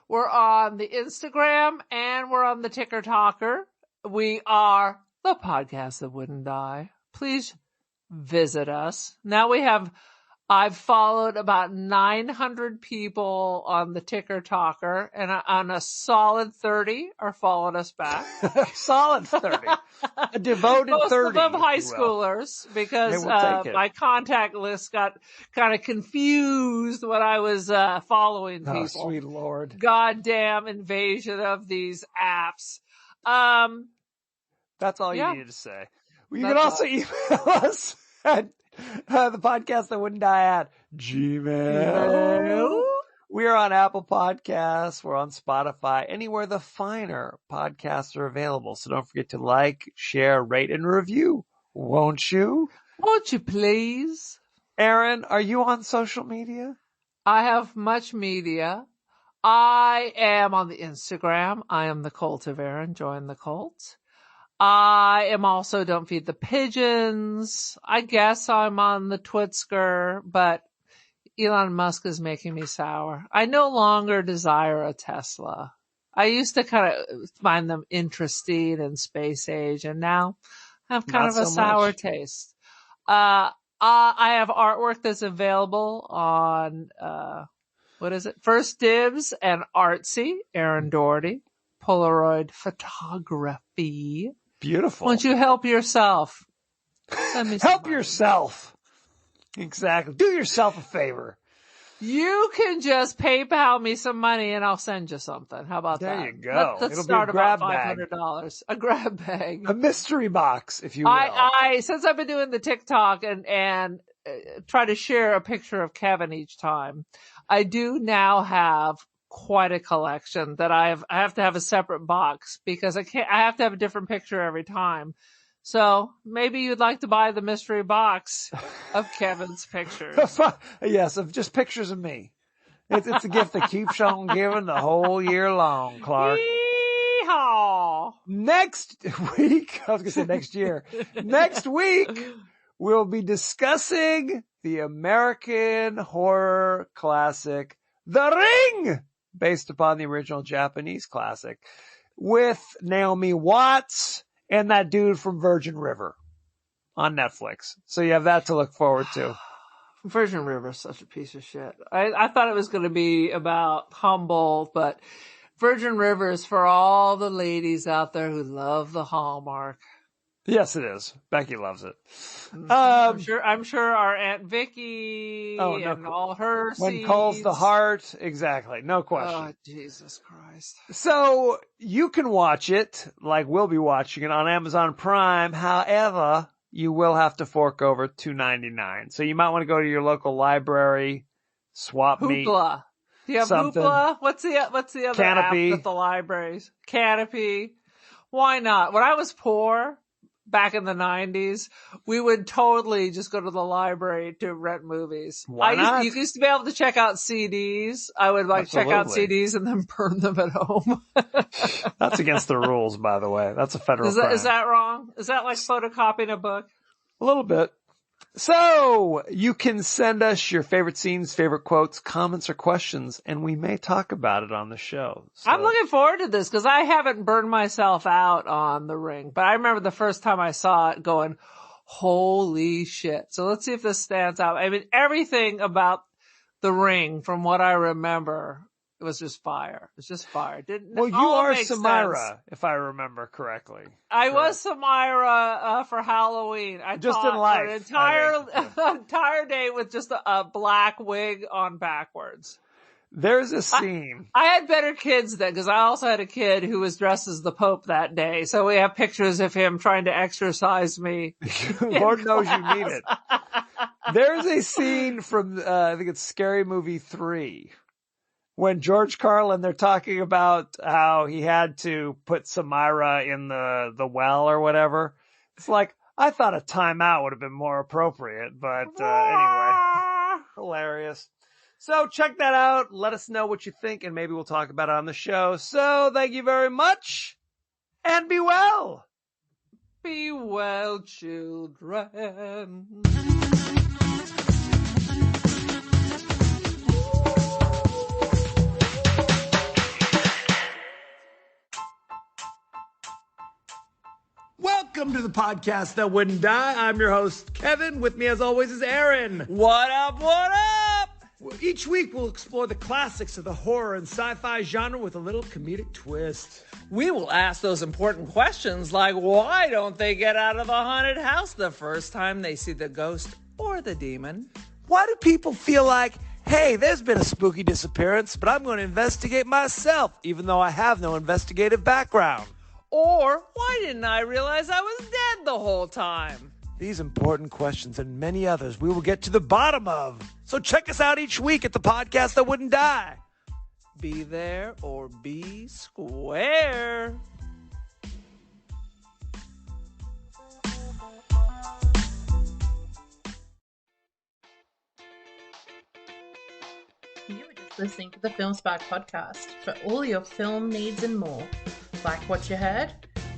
We're on the Instagram and we're on the Ticker Talker. We are The Podcast That Wouldn't Die. Please visit us. Now we have I've followed about 900 people on the Ticker Talker, and on a solid 30 are following us back. Solid 30. A devoted Most 30. of them high if you will. schoolers, because Hey, we'll take it. my contact list got kind of confused when I was following people. Oh, sweet Lord. Goddamn invasion of these apps. That's all Yeah. you needed to say. Well, you can also email us at the podcast that wouldn't die at Gmail. We are on Apple Podcasts. We're on Spotify, anywhere the finer podcasts are available. So don't forget to like, share, rate, and review. Won't you? Won't you please? Aaron, are you on social media? I have much media. I am on the Instagram. I am the Cult of Aaron. Join the cult. I am also Don't Feed the Pigeons. I guess I'm on the Twitsker, but Elon Musk is making me sour. I no longer desire a Tesla. I used to kind of find them interesting in space age, and now I have kind of a sour taste. I have artwork that's available on, what is it? First Dibs and Artsy, Aaron Doherty, Polaroid photography. Beautiful. Won't you help yourself? Send me some Help money. yourself. Exactly. Do yourself a favor. You can just PayPal me some money and I'll send you something. How about that? There you go. Let's It'll start be a grab about bag. $500. A grab bag. A mystery box, if you will. I since I've been doing the TikTok and try to share a picture of Kevin each time, I do now have quite a collection that I have to have a separate box because I have to have a different picture every time. So maybe you'd like to buy the mystery box of Kevin's pictures. Yes, of just pictures of me. It's a gift that keeps on giving the whole year long, Clark. Yeehaw! Next week, I was going to say next year. Next week, we'll be discussing the American horror classic, The Ring, based upon the original Japanese classic, with Naomi Watts and that dude from Virgin River on Netflix. So you have that to look forward to. Virgin River is such a piece of shit. I thought it was going to be about Humboldt, but Virgin River is for all the ladies out there who love the Hallmark. Yes, it is. Becky loves it. I'm sure our Aunt Vicky and all her When seeds. calls the heart. Exactly. No question. Oh, Jesus Christ. So you can watch it like we'll be watching it on Amazon Prime. However, you will have to fork over $2.99. So you might want to go to your local library, swap meet. Hoopla. Do you have something. Hoopla? What's the other Canopy. app at the libraries? Canopy. Why not? When I was poor, back in the 90s, we would totally just go to the library to rent movies. Why not? You used to be able to check out CDs. I would check out Absolutely. CDs and then burn them at home. That's against the rules, by the way. That's a federal crime. Is that wrong? Is that like photocopying a book? A little bit. So you can send us your favorite scenes, favorite quotes, comments, or questions, and we may talk about it on the show. So. I'm looking forward to this because I haven't burned myself out on The Ring, but I remember the first time I saw it going, holy shit. So let's see if this stands out. I mean, everything about The Ring, from what I remember, it was just fire. It was just fire. Well, you are Samira, if I remember correctly. I was Samira for Halloween. I just taught in life, for an entire day with just a black wig on backwards. There's a scene. I had better kids then because I also had a kid who was dressed as the Pope that day. So we have pictures of him trying to exorcise me. Lord knows you need it. There's a scene from, I think it's Scary Movie 3. When George Carlin, they're talking about how he had to put Samira in the well or whatever. It's like, I thought a timeout would have been more appropriate, but anyway, hilarious. So check that out. Let us know what you think, and maybe we'll talk about it on the show. So thank you very much, and be well. Be well, children. Welcome Welcome to the podcast that wouldn't die. I'm your host, Kevin. With me, as always, is Aaron. What up, what up? Each week, we'll explore the classics of the horror and sci-fi genre with a little comedic twist. We will ask those important questions like, why don't they get out of the haunted house the first time they see the ghost or the demon? Why do people feel like, hey, there's been a spooky disappearance, but I'm going to investigate myself, even though I have no investigative background? Or, why didn't I realize I was dead the whole time? These important questions and many others we will get to the bottom of. So check us out each week at the podcast that wouldn't die. Be there or be square. You were just listening to the Film Spark podcast for all your film needs and more. Like what you heard?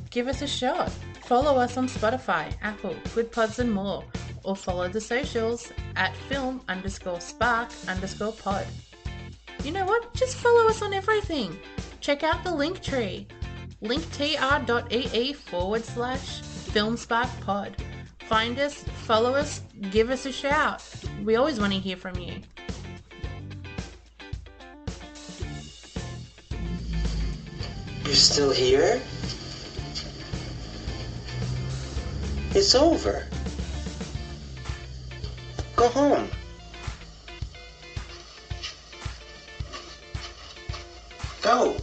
Give us a shot. Follow us on Spotify, Apple, GoodPods and more. Or follow the socials at film_spark_pod. You know what? Just follow us on everything. Check out the link tree. linktr.ee/filmsparkpod. Find us, follow us, give us a shout. We always want to hear from you. You're still here? It's over. Go home. Go.